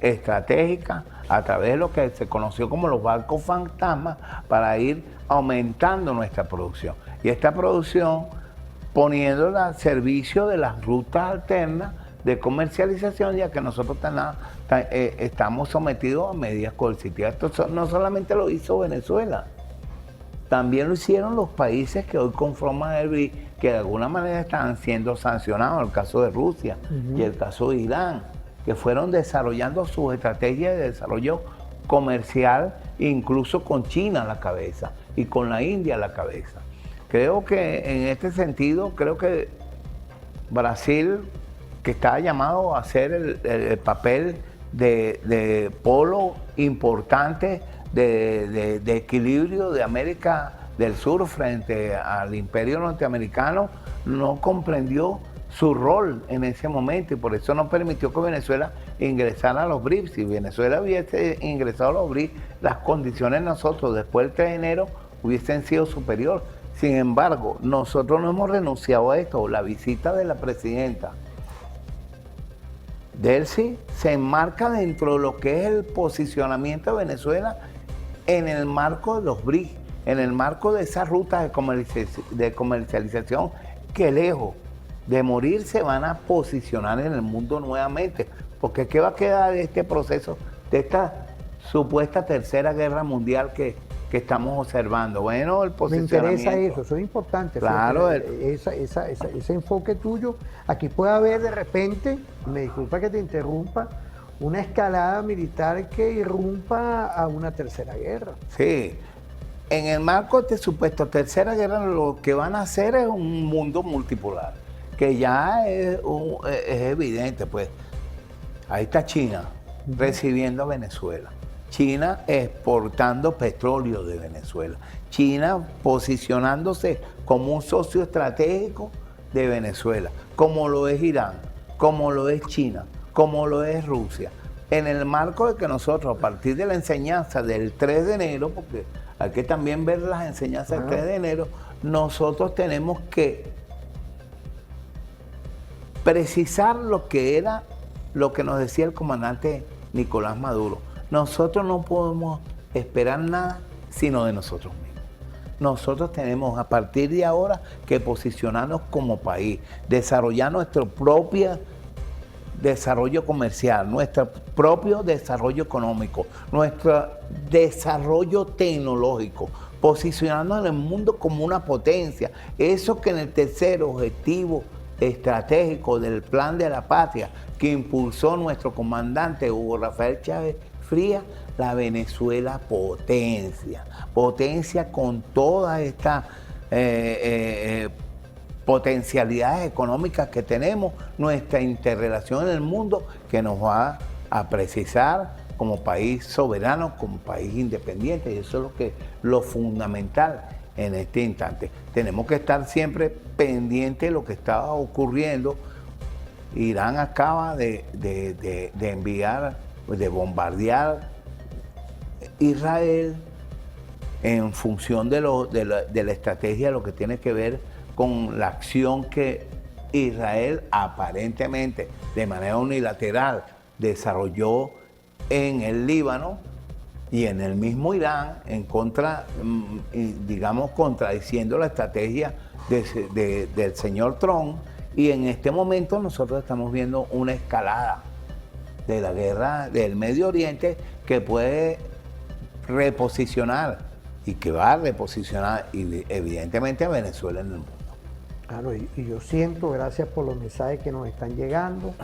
estratégica a través de lo que se conoció como los barcos fantasmas para ir aumentando nuestra producción. Y esta producción poniéndola al servicio de las rutas alternas de comercialización, ya que nosotros estamos sometidos a medidas coercitivas. Esto no solamente lo hizo Venezuela, también lo hicieron los países que hoy conforman el BRICS, que de alguna manera están siendo sancionados, el caso de Rusia y el caso de Irán, que fueron desarrollando sus estrategias de desarrollo comercial, incluso con China a la cabeza y con la India a la cabeza. Creo que en este sentido, creo que Brasil, que está llamado a hacer el papel de polo importante de equilibrio de América del Sur frente al imperio norteamericano, no comprendió su rol en ese momento y por eso no permitió que Venezuela ingresara a los BRICS. Si Venezuela hubiese ingresado a los BRICS, las condiciones de nosotros después del 3 de enero hubiesen sido superiores. Sin embargo, nosotros no hemos renunciado a esto. La visita de la presidenta Delcy se enmarca dentro de lo que es el posicionamiento de Venezuela en el marco de los BRICS, en el marco de esas rutas de comercialización que lejos de morir se van a posicionar en el mundo nuevamente. Porque ¿qué va a quedar de este proceso, de esta supuesta tercera guerra mundial que estamos observando? Bueno, el posicionamiento. Me interesa eso es importante. Claro. Ese enfoque tuyo. Aquí puede haber de repente, me disculpa que te interrumpa, una escalada militar que irrumpa a una tercera guerra. Sí, en el marco de supuesto tercera guerra lo que van a hacer es un mundo multipolar, que ya es evidente, pues. Ahí está China recibiendo a Venezuela, China exportando petróleo de Venezuela, China posicionándose como un socio estratégico de Venezuela, como lo es Irán, como lo es China, como lo es Rusia. En el marco de que nosotros, a partir de la enseñanza del 3 de enero, porque hay que también ver las enseñanzas del 3 de enero, nosotros tenemos que precisar lo que nos decía el comandante Nicolás Maduro. Nosotros no podemos esperar nada sino de nosotros mismos. Nosotros tenemos a partir de ahora que posicionarnos como país, desarrollar nuestro propio desarrollo comercial, nuestro propio desarrollo económico, nuestro desarrollo tecnológico, posicionarnos en el mundo como una potencia. Eso que en el tercer objetivo estratégico del Plan de la Patria que impulsó nuestro comandante Hugo Rafael Chávez Frías, la Venezuela potencia con todas estas potencialidades económicas que tenemos, nuestra interrelación en el mundo que nos va a precisar como país soberano, como país independiente, y eso es lo fundamental en este instante. Tenemos que estar siempre pendientes de lo que está ocurriendo. Irán acaba de enviar, de bombardear Israel en función de la estrategia, lo que tiene que ver con la acción que Israel aparentemente de manera unilateral desarrolló en el Líbano y en el mismo Irán, en contra, digamos, contradiciendo la estrategia del señor Trump. Y en este momento nosotros estamos viendo una escalada de la guerra del Medio Oriente que puede reposicionar y que va a reposicionar evidentemente a Venezuela en el mundo. Claro, y yo siento, gracias por los mensajes que nos están llegando,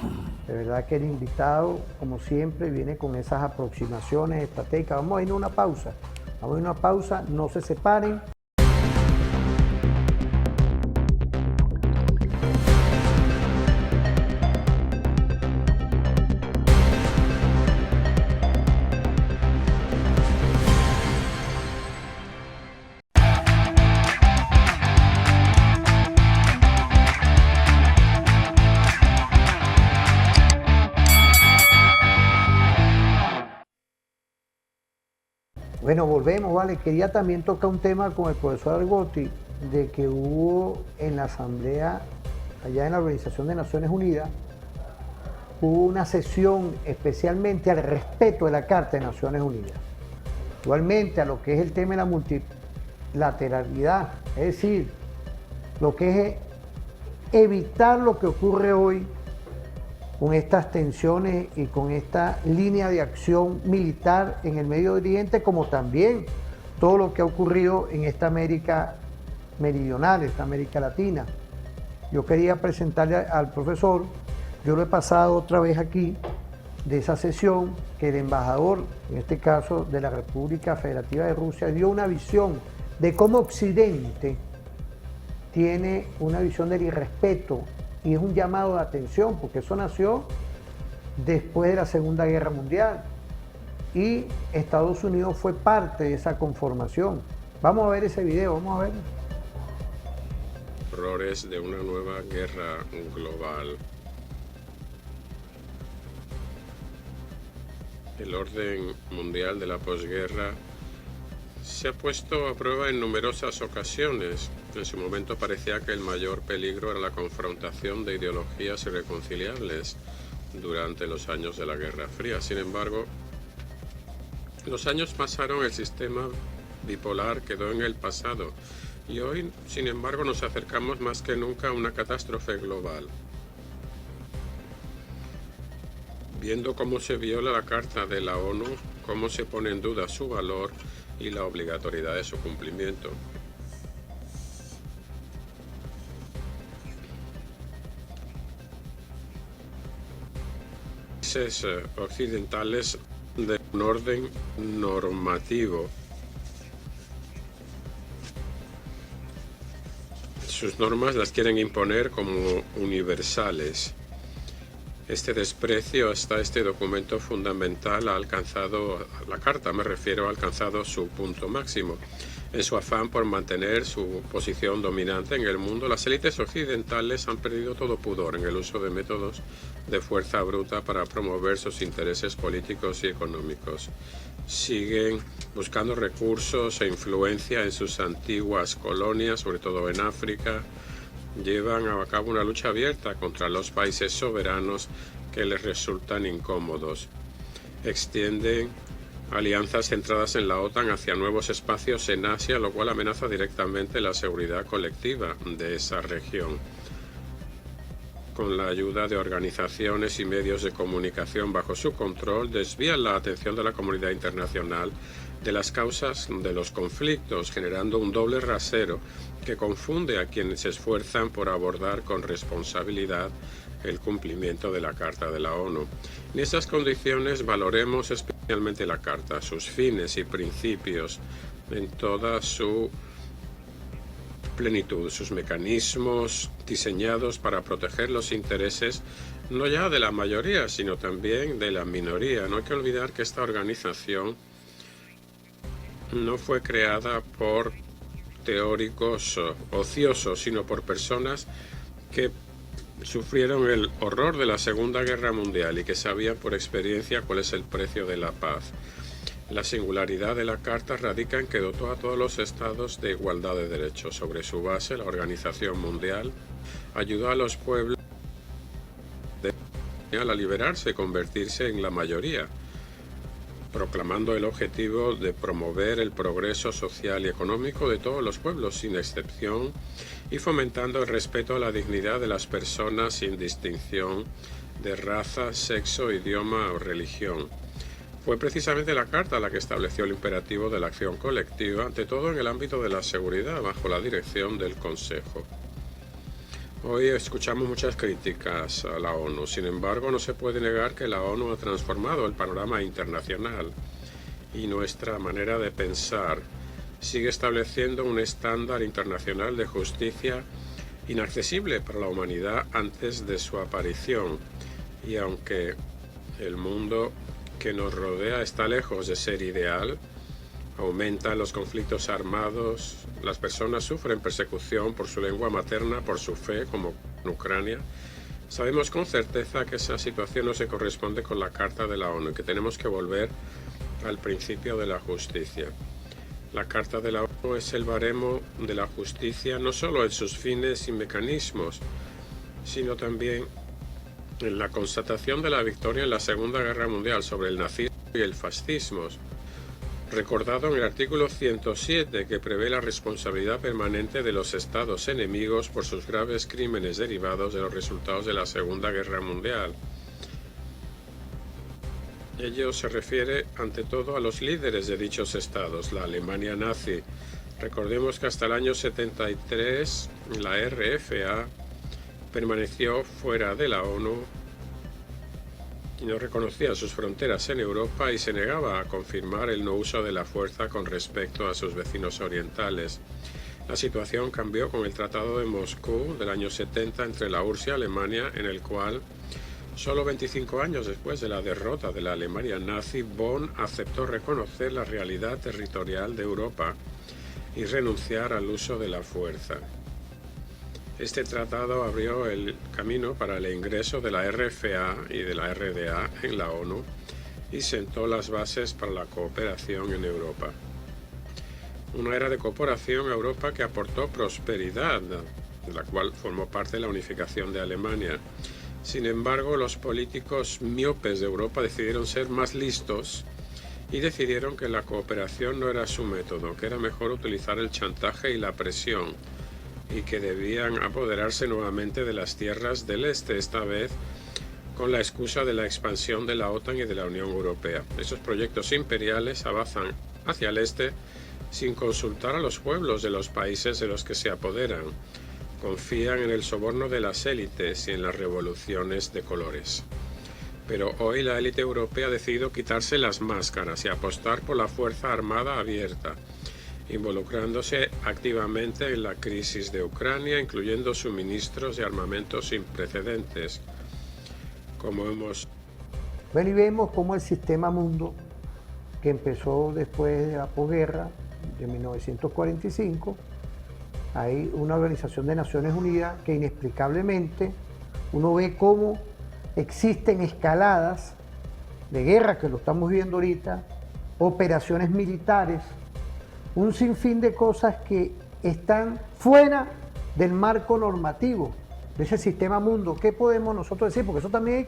de verdad que el invitado, como siempre, viene con esas aproximaciones estratégicas. Vamos a ir a una pausa, no se separen. Bueno, volvemos, ¿vale? Quería también tocar un tema con el profesor Argotti, de que hubo en la Asamblea, allá en la Organización de Naciones Unidas, hubo una sesión especialmente al respeto de la Carta de Naciones Unidas. Igualmente a lo que es el tema de la multilateralidad, es decir, lo que es evitar lo que ocurre hoy con estas tensiones y con esta línea de acción militar en el Medio Oriente, como también todo lo que ha ocurrido en esta América meridional, esta América Latina. Yo quería presentarle al profesor, yo lo he pasado otra vez aquí, de esa sesión, que el embajador, en este caso de la República Federativa de Rusia, dio una visión de cómo Occidente tiene una visión del irrespeto. Y es un llamado de atención, porque eso nació después de la Segunda Guerra Mundial y Estados Unidos fue parte de esa conformación. Vamos a ver ese video, vamos a ver. Horrores de una nueva guerra global. El orden mundial de la posguerra se ha puesto a prueba en numerosas ocasiones. En su momento parecía que el mayor peligro era la confrontación de ideologías irreconciliables durante los años de la Guerra Fría. Sin embargo, los años pasaron, el sistema bipolar quedó en el pasado y hoy, sin embargo, nos acercamos más que nunca a una catástrofe global. Viendo cómo se viola la Carta de la ONU, cómo se pone en duda su valor y la obligatoriedad de su cumplimiento. países occidentales de un orden normativo. Sus normas las quieren imponer como universales. Este desprecio hasta este documento fundamental ha alcanzado, la Carta me refiero, ha alcanzado su punto máximo. En su afán por mantener su posición dominante en el mundo, las élites occidentales han perdido todo pudor en el uso de métodos de fuerza bruta para promover sus intereses políticos y económicos. Siguen buscando recursos e influencia en sus antiguas colonias, sobre todo en África. Llevan a cabo una lucha abierta contra los países soberanos que les resultan incómodos. Extienden alianzas centradas en la OTAN hacia nuevos espacios en Asia, lo cual amenaza directamente la seguridad colectiva de esa región. Con la ayuda de organizaciones y medios de comunicación bajo su control, desvían la atención de la comunidad internacional de las causas de los conflictos, generando un doble rasero que confunde a quienes se esfuerzan por abordar con responsabilidad el cumplimiento de la Carta de la ONU. En esas condiciones valoremos especialmente la Carta, sus fines y principios en toda su plenitud, sus mecanismos diseñados para proteger los intereses no ya de la mayoría, sino también de la minoría. No hay que olvidar que esta organización no fue creada por teóricos ociosos, sino por personas que sufrieron el horror de la Segunda Guerra Mundial y que sabían por experiencia cuál es el precio de la paz. La singularidad de la Carta radica en que dotó a todos los estados de igualdad de derechos. Sobre su base, la Organización Mundial ayudó a los pueblos a liberarse y convertirse en la mayoría, proclamando el objetivo de promover el progreso social y económico de todos los pueblos, sin excepción, y fomentando el respeto a la dignidad de las personas sin distinción de raza, sexo, idioma o religión. Fue precisamente la Carta la que estableció el imperativo de la acción colectiva, ante todo en el ámbito de la seguridad, bajo la dirección del Consejo. Hoy escuchamos muchas críticas a la ONU, sin embargo no se puede negar que la ONU ha transformado el panorama internacional y nuestra manera de pensar. Sigue estableciendo un estándar internacional de justicia inaccesible para la humanidad antes de su aparición, y aunque el mundo que nos rodea está lejos de ser ideal, aumentan los conflictos armados, las personas sufren persecución por su lengua materna, por su fe, como en Ucrania. Sabemos con certeza que esa situación no se corresponde con la Carta de la ONU y que tenemos que volver al principio de la justicia. La Carta de la ONU es el baremo de la justicia no solo en sus fines y mecanismos, sino también en la constatación de la victoria en la Segunda Guerra Mundial sobre el nazismo y el fascismo, recordado en el artículo 107, que prevé la responsabilidad permanente de los estados enemigos por sus graves crímenes derivados de los resultados de la Segunda Guerra Mundial. Ello se refiere ante todo a los líderes de dichos estados, la Alemania nazi. Recordemos que hasta el año 73 la RFA permaneció fuera de la ONU y no reconocía sus fronteras en Europa y se negaba a confirmar el no uso de la fuerza con respecto a sus vecinos orientales. La situación cambió con el Tratado de Moscú del año 70 entre la URSS y Alemania, en el cual, solo 25 años después de la derrota de la Alemania nazi, Bonn aceptó reconocer la realidad territorial de Europa y renunciar al uso de la fuerza. Este tratado abrió el camino para el ingreso de la RFA y de la RDA en la ONU y sentó las bases para la cooperación en Europa. Una era de cooperación a Europa que aportó prosperidad, de la cual formó parte la unificación de Alemania. Sin embargo, los políticos miopes de Europa decidieron ser más listos y decidieron que la cooperación no era su método, que era mejor utilizar el chantaje y la presión, y que debían apoderarse nuevamente de las tierras del este, esta vez con la excusa de la expansión de la OTAN y de la Unión Europea. Esos proyectos imperiales avanzan hacia el este sin consultar a los pueblos de los países de los que se apoderan. Confían en el soborno de las élites y en las revoluciones de colores. Pero hoy la élite europea ha decidido quitarse las máscaras y apostar por la fuerza armada abierta, involucrándose activamente en la crisis de Ucrania, incluyendo suministros de armamentos sin precedentes. Como hemos... Bueno, y vemos cómo el sistema mundo, que empezó después de la posguerra de 1945, hay una organización de Naciones Unidas que inexplicablemente uno ve cómo existen escaladas de guerra, que lo estamos viendo ahorita, operaciones militares, un sinfín de cosas que están fuera del marco normativo de ese sistema mundo. ¿Qué podemos nosotros decir? Porque eso también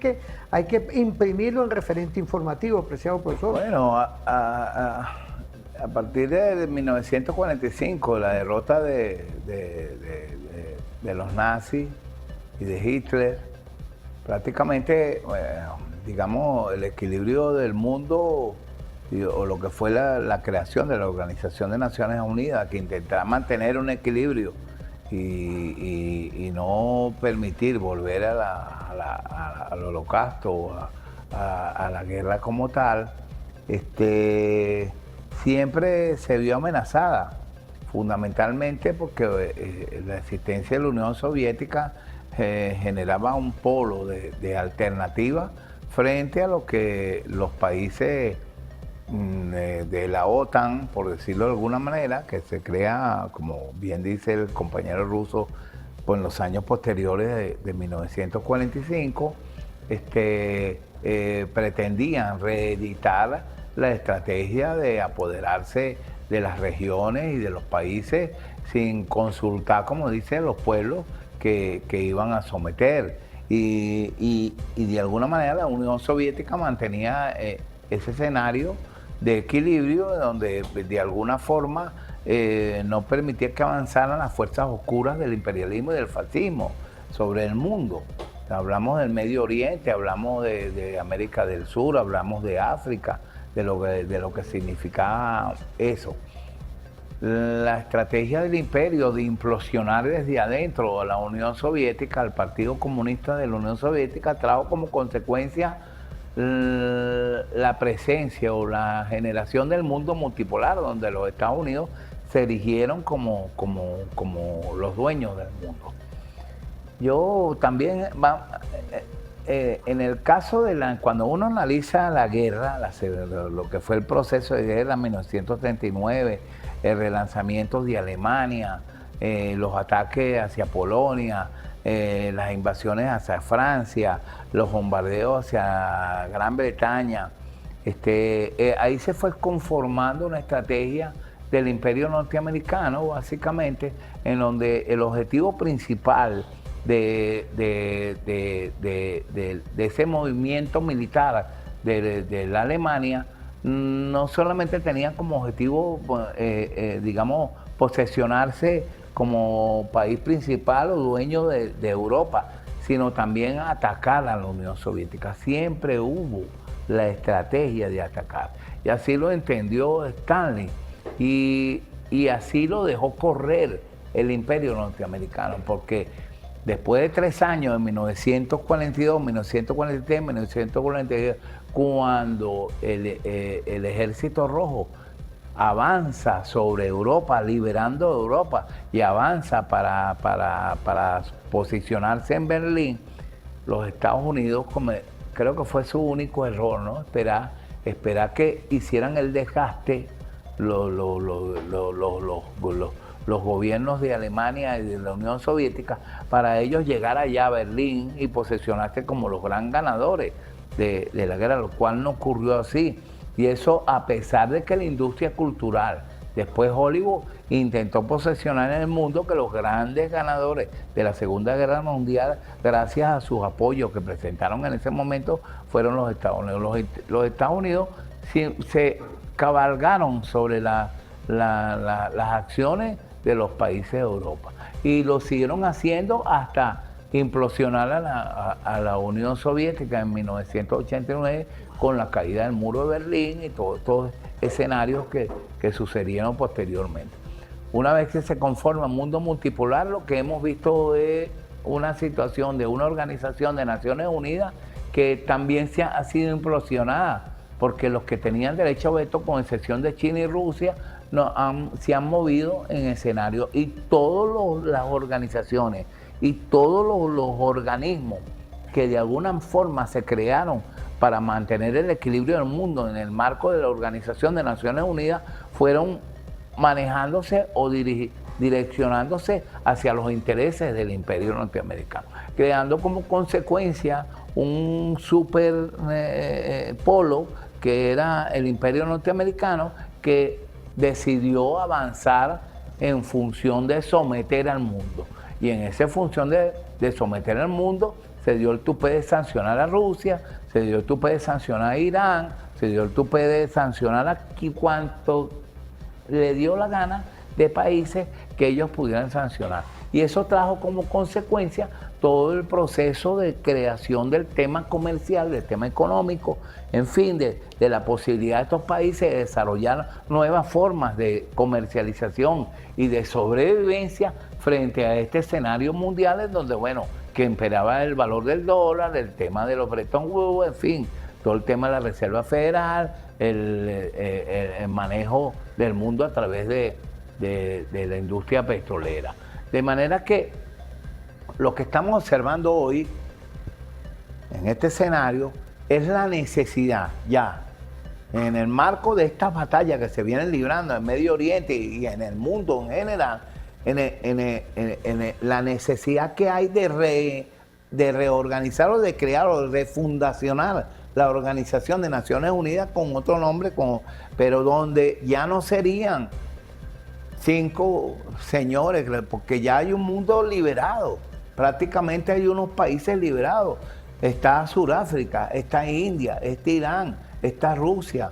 hay que imprimirlo en referente informativo, apreciado profesor. Bueno, a partir de 1945, la derrota de los nazis y de Hitler, prácticamente, digamos, el equilibrio del mundo o lo que fue la creación de la Organización de Naciones Unidas, que intentaba mantener un equilibrio y no permitir volver al holocausto, a la guerra como tal, siempre se vio amenazada, fundamentalmente porque la existencia de la Unión Soviética generaba un polo de alternativa frente a lo que los países de la OTAN, por decirlo de alguna manera, que se crea, como bien dice el compañero ruso, pues en los años posteriores de 1945, pretendían reeditar la estrategia de apoderarse de las regiones y de los países sin consultar, como dicen, los pueblos que iban a someter. Y de alguna manera la Unión Soviética mantenía ese escenario de equilibrio donde de alguna forma no permitía que avanzaran las fuerzas oscuras del imperialismo y del fascismo sobre el mundo. Hablamos del Medio Oriente, hablamos de América del Sur, hablamos de África, de lo que significaba eso. La estrategia del imperio de implosionar desde adentro a la Unión Soviética, al Partido Comunista de la Unión Soviética, trajo como consecuencia la presencia o la generación del mundo multipolar, donde los Estados Unidos se erigieron como los dueños del mundo. Yo también, en el caso cuando uno analiza la guerra, lo que fue el proceso de guerra en 1939, el relanzamiento de Alemania, los ataques hacia Polonia, las invasiones hacia Francia, los bombardeos hacia Gran Bretaña, ahí se fue conformando una estrategia del imperio norteamericano, básicamente, en donde el objetivo principal de ese movimiento militar de la Alemania no solamente tenía como objetivo, digamos, posesionarse como país principal o dueño de Europa, sino también atacar a la Unión Soviética. Siempre hubo la estrategia de atacar. Y así lo entendió Stanley. Y así lo dejó correr el imperio norteamericano, porque después de 3 años, en 1942, 1943, 1942, cuando el Ejército Rojo avanza sobre Europa, liberando Europa, y avanza para posicionarse en Berlín, los Estados Unidos, creo que fue su único error, ¿no? Esperar que hicieran el desgaste los gobiernos de Alemania y de la Unión Soviética para ellos llegar allá a Berlín y posesionarse como los gran ganadores de la guerra, lo cual no ocurrió así. Y eso a pesar de que la industria cultural, después Hollywood, intentó posesionar en el mundo que los grandes ganadores de la Segunda Guerra Mundial, gracias a sus apoyos que presentaron en ese momento, fueron los Estados Unidos. Los Estados Unidos se cabalgaron sobre las acciones de los países de Europa y lo siguieron haciendo hasta implosionar a la Unión Soviética en 1989 con la caída del muro de Berlín y todos escenarios que sucedieron posteriormente. Una vez que se conforma el mundo multipolar, lo que hemos visto es una situación de una organización de Naciones Unidas que también ha sido implosionada, porque los que tenían derecho a veto, con excepción de China y Rusia, se han movido en escenario, y todas las organizaciones y todos los organismos que de alguna forma se crearon para mantener el equilibrio del mundo en el marco de la Organización de Naciones Unidas fueron manejándose o direccionándose hacia los intereses del imperio norteamericano, creando como consecuencia un super polo que era el imperio norteamericano, que decidió avanzar en función de someter al mundo. Y en esa función de someter al mundo se dio el tupé de sancionar a Rusia, se dio el tupé de sancionar a Irán, se dio el tupé de sancionar aquí cuanto le dio la gana de países que ellos pudieran sancionar. Y eso trajo como consecuencia todo el proceso de creación del tema comercial, del tema económico, en fin, de la posibilidad de estos países de desarrollar nuevas formas de comercialización y de sobrevivencia frente a este escenario mundial en donde, bueno, que imperaba el valor del dólar, el tema de los Bretton Woods, en fin, todo el tema de la Reserva Federal, el manejo del mundo a través de la industria petrolera. De manera que lo que estamos observando hoy en este escenario es la necesidad ya, en el marco de estas batallas que se vienen librando en Medio Oriente y en el mundo en general, la necesidad que hay de reorganizar o de crear o de refundacionar la Organización de Naciones Unidas con otro nombre, pero donde ya no serían 5 señores, porque ya hay un mundo liberado, prácticamente hay unos países liberados. Está Sudáfrica, está India, está Irán, está Rusia,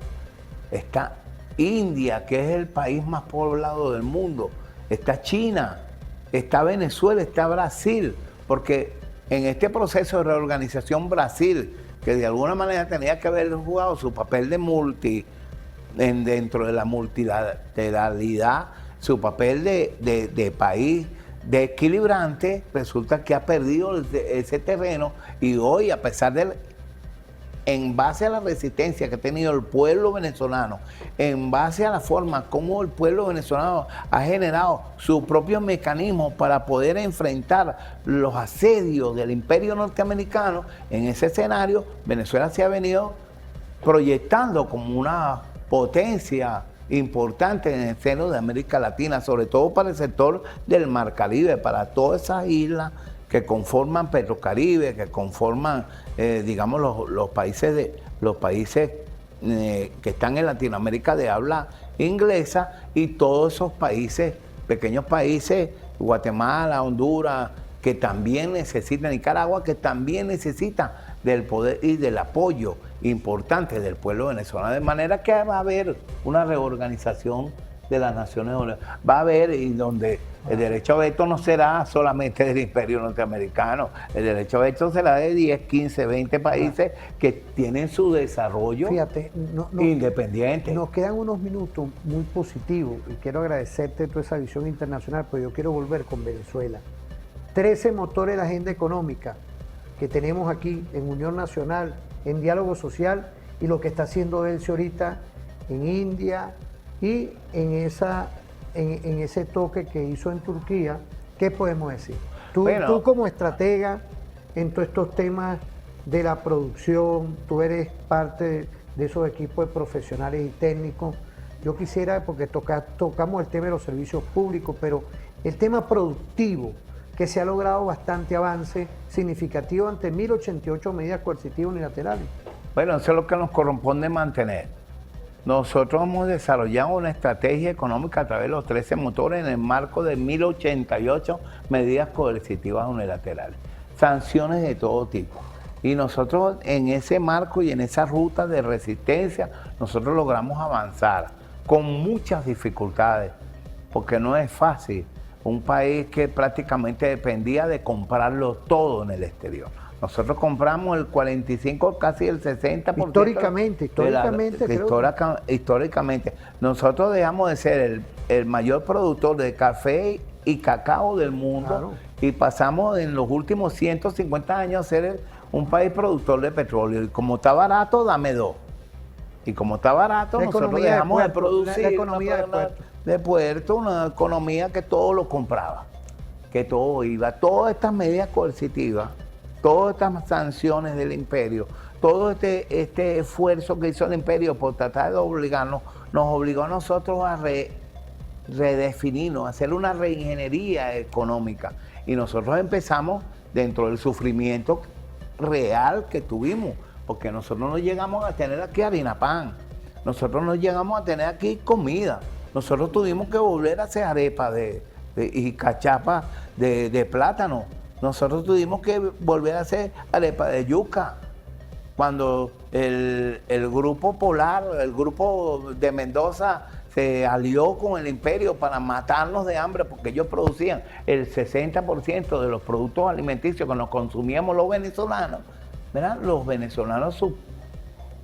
está India, que es el país más poblado del mundo, está China, está Venezuela, está Brasil, porque en este proceso de reorganización Brasil, que de alguna manera tenía que haber jugado su papel de dentro de la multilateralidad, su papel de país, de equilibrante, resulta que ha perdido ese terreno, y hoy, a pesar en base a la resistencia que ha tenido el pueblo venezolano, en base a la forma como el pueblo venezolano ha generado sus propios mecanismos para poder enfrentar los asedios del imperio norteamericano, en ese escenario Venezuela se ha venido proyectando como una potencia importante en el seno de América Latina, sobre todo para el sector del Mar Caribe, para todas esas islas que conforman Petrocaribe, que conforman, digamos, los países que están en Latinoamérica de habla inglesa, y todos esos países, pequeños países, Guatemala, Honduras, que también necesitan, Nicaragua, que también necesitan del poder y del apoyo importante del pueblo venezolano. De manera que va a haber una reorganización de las Naciones Unidas. Va a haber, y donde el derecho a veto no será solamente del imperio norteamericano, el derecho a veto será de 10, 15, 20 países que tienen su desarrollo independiente. Nos quedan unos minutos muy positivos y quiero agradecerte toda esa visión internacional, pero yo quiero volver con Venezuela. 13 motores de la agenda económica que tenemos aquí en Unión Nacional, en Diálogo Social, y lo que está haciendo Delcy ahorita en India y en ese toque que hizo en Turquía. ¿Qué podemos decir? Tú como estratega en todos estos temas de la producción, tú eres parte de esos equipos de profesionales y técnicos. Yo quisiera, porque tocamos el tema de los servicios públicos, pero el tema productivo, que se ha logrado bastante avance significativo ante 1088 medidas coercitivas unilaterales. Bueno, eso es lo que nos corresponde mantener. Nosotros hemos desarrollado una estrategia económica a través de los 13 motores en el marco de 1088 medidas coercitivas unilaterales, sanciones de todo tipo. Y nosotros en ese marco y en esa ruta de resistencia, nosotros logramos avanzar con muchas dificultades, porque no es fácil. Un país que prácticamente dependía de comprarlo todo en el exterior. Nosotros compramos el 45, casi el 60%. Históricamente. Nosotros dejamos de ser el mayor productor de café y cacao del mundo, y pasamos en los últimos 150 años a ser un país productor de petróleo. Y como está barato, dame 2. Y como está barato, nosotros dejamos de producir la economía de puerto, una economía que todo lo compraba, que todo iba. Todas estas medidas coercitivas, todas estas sanciones del imperio, todo este esfuerzo que hizo el imperio por tratar de obligarnos, nos obligó a nosotros a redefinirnos, a hacer una reingeniería económica. Y nosotros empezamos dentro del sufrimiento real que tuvimos, porque nosotros no llegamos a tener aquí harina pan, nosotros no llegamos a tener aquí comida, nosotros tuvimos que volver a hacer arepas y cachapas de plátano, nosotros tuvimos que volver a hacer arepas de yuca. Cuando el grupo Polar, el grupo de Mendoza se alió con el imperio para matarnos de hambre, porque ellos producían el 60% de los productos alimenticios que nos consumíamos los venezolanos, ¿verdad? Los venezolanos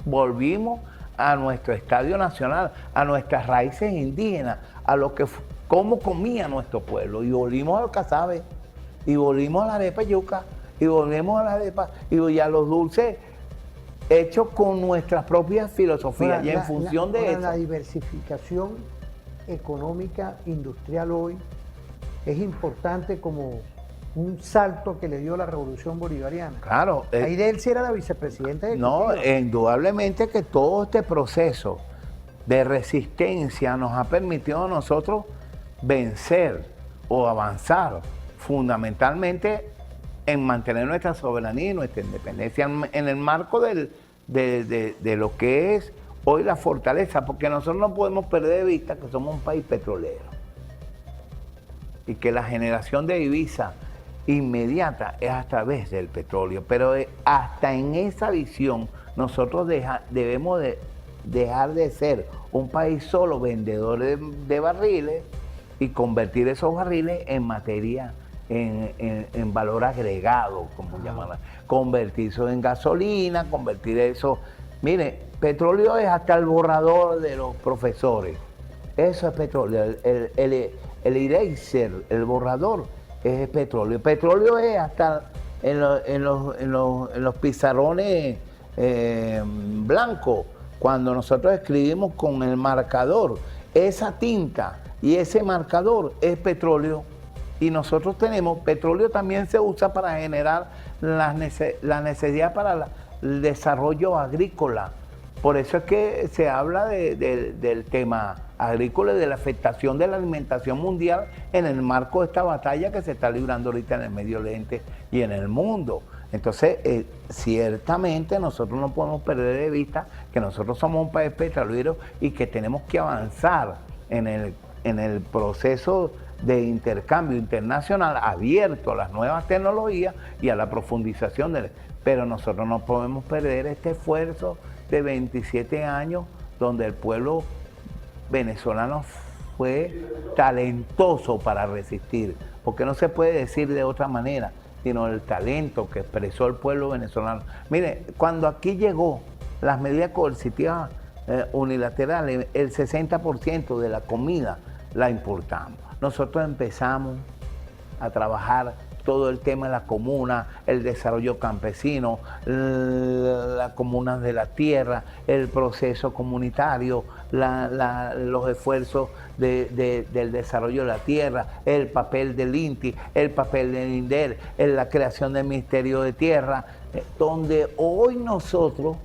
volvimos a nuestro estadio nacional, a nuestras raíces indígenas, a lo que cómo comía nuestro pueblo, y volvimos al casabe, y volvimos a la arepa yuca, y volvimos a la arepa y a los dulces hechos con nuestras propias filosofías. Y en función de eso, la diversificación económica industrial hoy es importante como un salto que le dio la revolución bolivariana. Claro. Ahí de él sí era la vicepresidenta ejecutiva. No, indudablemente que todo este proceso de resistencia nos ha permitido a nosotros vencer o avanzar fundamentalmente en mantener nuestra soberanía y nuestra independencia en el marco de lo que es hoy la fortaleza, porque nosotros no podemos perder de vista que somos un país petrolero y que la generación de divisas inmediata es a través del petróleo, pero hasta en esa visión nosotros debemos dejar de ser un país solo vendedor de barriles y convertir esos barriles en materia, en valor agregado, como llaman, convertir eso en gasolina, convertir eso. Mire, petróleo es hasta el borrador de los profesores, eso es petróleo, el eraser, el borrador es petróleo. Petróleo es hasta en los pizarrones blancos, cuando nosotros escribimos con el marcador, esa tinta y ese marcador es petróleo. Y nosotros tenemos, petróleo también se usa para generar la necesidad para el desarrollo agrícola. Por eso es que se habla del tema agrícola y de la afectación de la alimentación mundial en el marco de esta batalla que se está librando ahorita en el Medio Oriente y en el mundo. Entonces, ciertamente nosotros no podemos perder de vista que nosotros somos un país petrolero y que tenemos que avanzar en el proceso de intercambio internacional abierto a las nuevas tecnologías y a la profundización pero nosotros no podemos perder este esfuerzo de 27 años donde el pueblo venezolano fue talentoso para resistir, porque no se puede decir de otra manera, sino el talento que expresó el pueblo venezolano. Mire, cuando aquí llegó las medidas coercitivas unilaterales, el 60% de la comida la importamos. Nosotros empezamos a trabajar todo el tema de la comuna, el desarrollo campesino, las comunas de la tierra, el proceso comunitario, los esfuerzos del desarrollo de la tierra, el papel del INTI, el papel del INDER, la creación del Ministerio de Tierra, donde hoy nosotros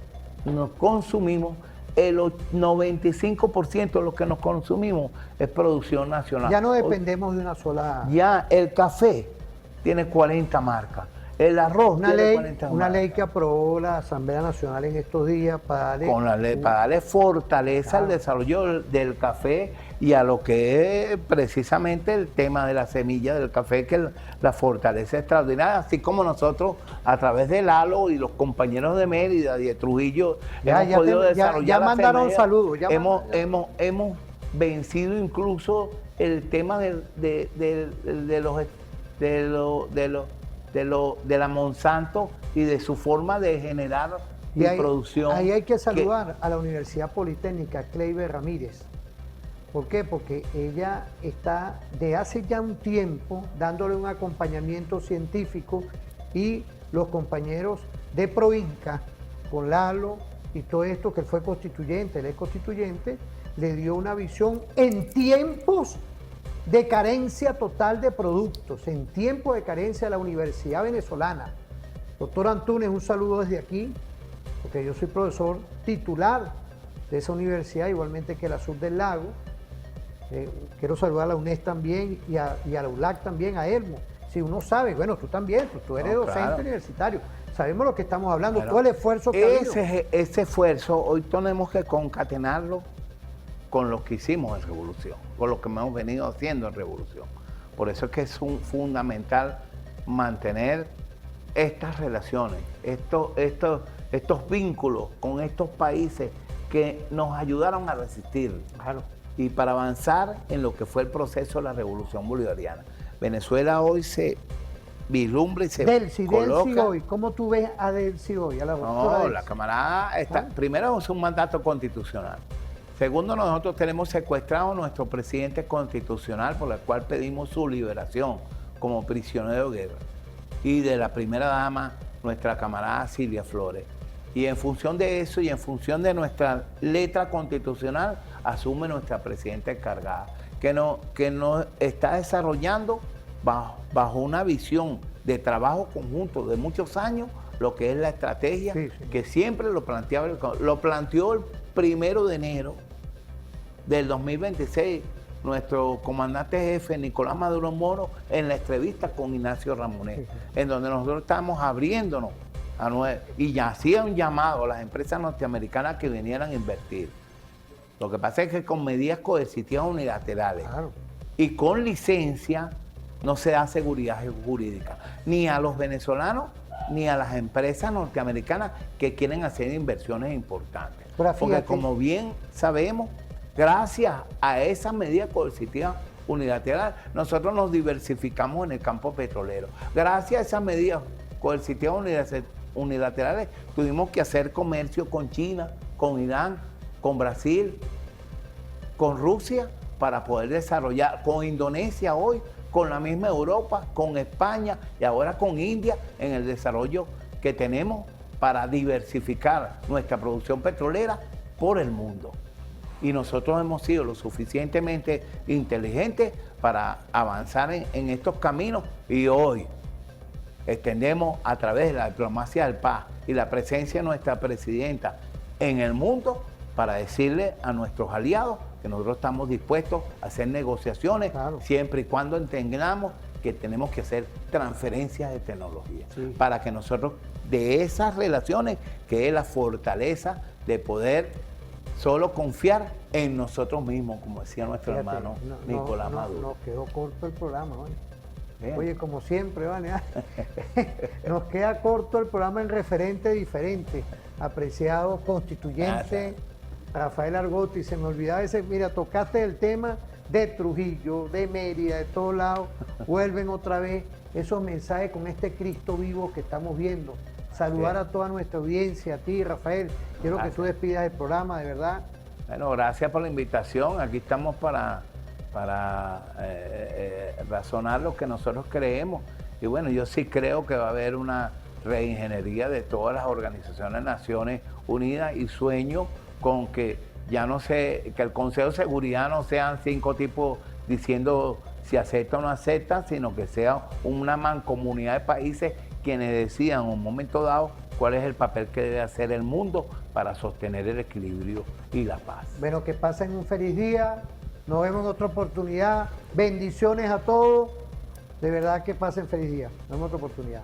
nos consumimos el 95% de lo que nos consumimos es producción nacional. Ya no dependemos de una sola... Ya el café tiene 40 marcas, el arroz tiene 40 marcas. Una ley que aprobó la Asamblea Nacional en estos días para darle fortaleza al desarrollo del café y a lo que es precisamente el tema de la semilla del café, que la fortaleza extraordinaria, así como nosotros a través del HALO y los compañeros de Mérida y de Trujillo hemos podido desarrollar. Ya mandaron saludos. Hemos vencido incluso el tema de la Monsanto y de su forma de generar producción. Ahí hay que saludar a la Universidad Politécnica Kleiber Ramírez. ¿Por qué? Porque ella está de hace ya un tiempo dándole un acompañamiento científico y los compañeros de Proinca, con Lalo y todo esto, que él fue constituyente, él es constituyente, le dio una visión en tiempos de carencia total de productos, en tiempos de carencia de la Universidad Venezolana. Doctor Antunes, un saludo desde aquí, porque yo soy profesor titular de esa universidad, igualmente que la Sur del Lago. Quiero saludar a la UNES también y a la ULAC también, a Elmo. Si uno sabe, bueno, tú también, tú eres docente universitario, sabemos lo que estamos hablando, todo el esfuerzo que ha habido. Ese esfuerzo hoy tenemos que concatenarlo con lo que hicimos en Revolución, con lo que hemos venido haciendo en Revolución. Por eso es que es fundamental mantener estas relaciones, estos vínculos con estos países que nos ayudaron a resistir. Claro. Y para avanzar en lo que fue el proceso de la Revolución Bolivariana. Venezuela hoy se vislumbra y se coloca... Delcy hoy, ¿cómo tú ves a Delcy hoy? A la doctora Delcy. La camarada está... Primero es un mandato constitucional. Segundo, nosotros tenemos secuestrado a nuestro presidente constitucional, por el cual pedimos su liberación como prisionero de guerra. Y de la primera dama, nuestra camarada Silvia Flores. Y en función de eso y en función de nuestra letra constitucional, asume nuestra presidenta encargada, que nos está desarrollando bajo una visión de trabajo conjunto de muchos años, lo que es la estrategia, que siempre lo planteó el 1 de enero del 2026 nuestro comandante jefe Nicolás Maduro Moro en la entrevista con Ignacio Ramonet, en donde nosotros estamos abriéndonos y ya hacía un llamado a las empresas norteamericanas que vinieran a invertir. Lo que pasa es que con medidas coercitivas unilaterales y con licencia no se da seguridad jurídica, ni a los venezolanos ni a las empresas norteamericanas que quieren hacer inversiones importantes. Porque como bien sabemos, gracias a esa medida coercitiva unilateral, nosotros nos diversificamos en el campo petrolero. Gracias a esas medidas coercitivas unilaterales tuvimos que hacer comercio con China, con Irán, con Brasil, con Rusia, para poder desarrollar, con Indonesia hoy, con la misma Europa, con España y ahora con India, en el desarrollo que tenemos para diversificar nuestra producción petrolera por el mundo. Y nosotros hemos sido lo suficientemente inteligentes para avanzar en estos caminos, y hoy extendemos a través de la diplomacia del paz y la presencia de nuestra presidenta en el mundo para decirle a nuestros aliados que nosotros estamos dispuestos a hacer negociaciones, siempre y cuando entendamos que tenemos que hacer transferencias de tecnología, para que nosotros de esas relaciones, que es la fortaleza de poder solo confiar en nosotros mismos, como decía nuestro hermano Nicolás Maduro. Nos quedó corto el programa, ¿vale? Oye, como siempre, ¿vale? Nos queda corto el programa en referente diferente. Apreciado constituyente Rafael Argote, y se me olvidaba ese, mira, tocaste el tema de Trujillo, de Mérida, de todos lados, vuelven otra vez esos mensajes con este Cristo vivo que estamos viendo. Saludar a toda nuestra audiencia, a ti, Rafael, quiero que tú despidas el programa, de verdad. Bueno, gracias por la invitación, aquí estamos para razonar lo que nosotros creemos, y bueno, yo sí creo que va a haber una reingeniería de todas las organizaciones de Naciones Unidas, y sueño con que ya no sé, que el Consejo de Seguridad no sean 5 tipos diciendo si acepta o no acepta, sino que sea una mancomunidad de países quienes decidan en un momento dado cuál es el papel que debe hacer el mundo para sostener el equilibrio y la paz. Bueno, que pasen un feliz día, nos vemos en otra oportunidad, bendiciones a todos, de verdad que pasen feliz día, nos vemos en otra oportunidad.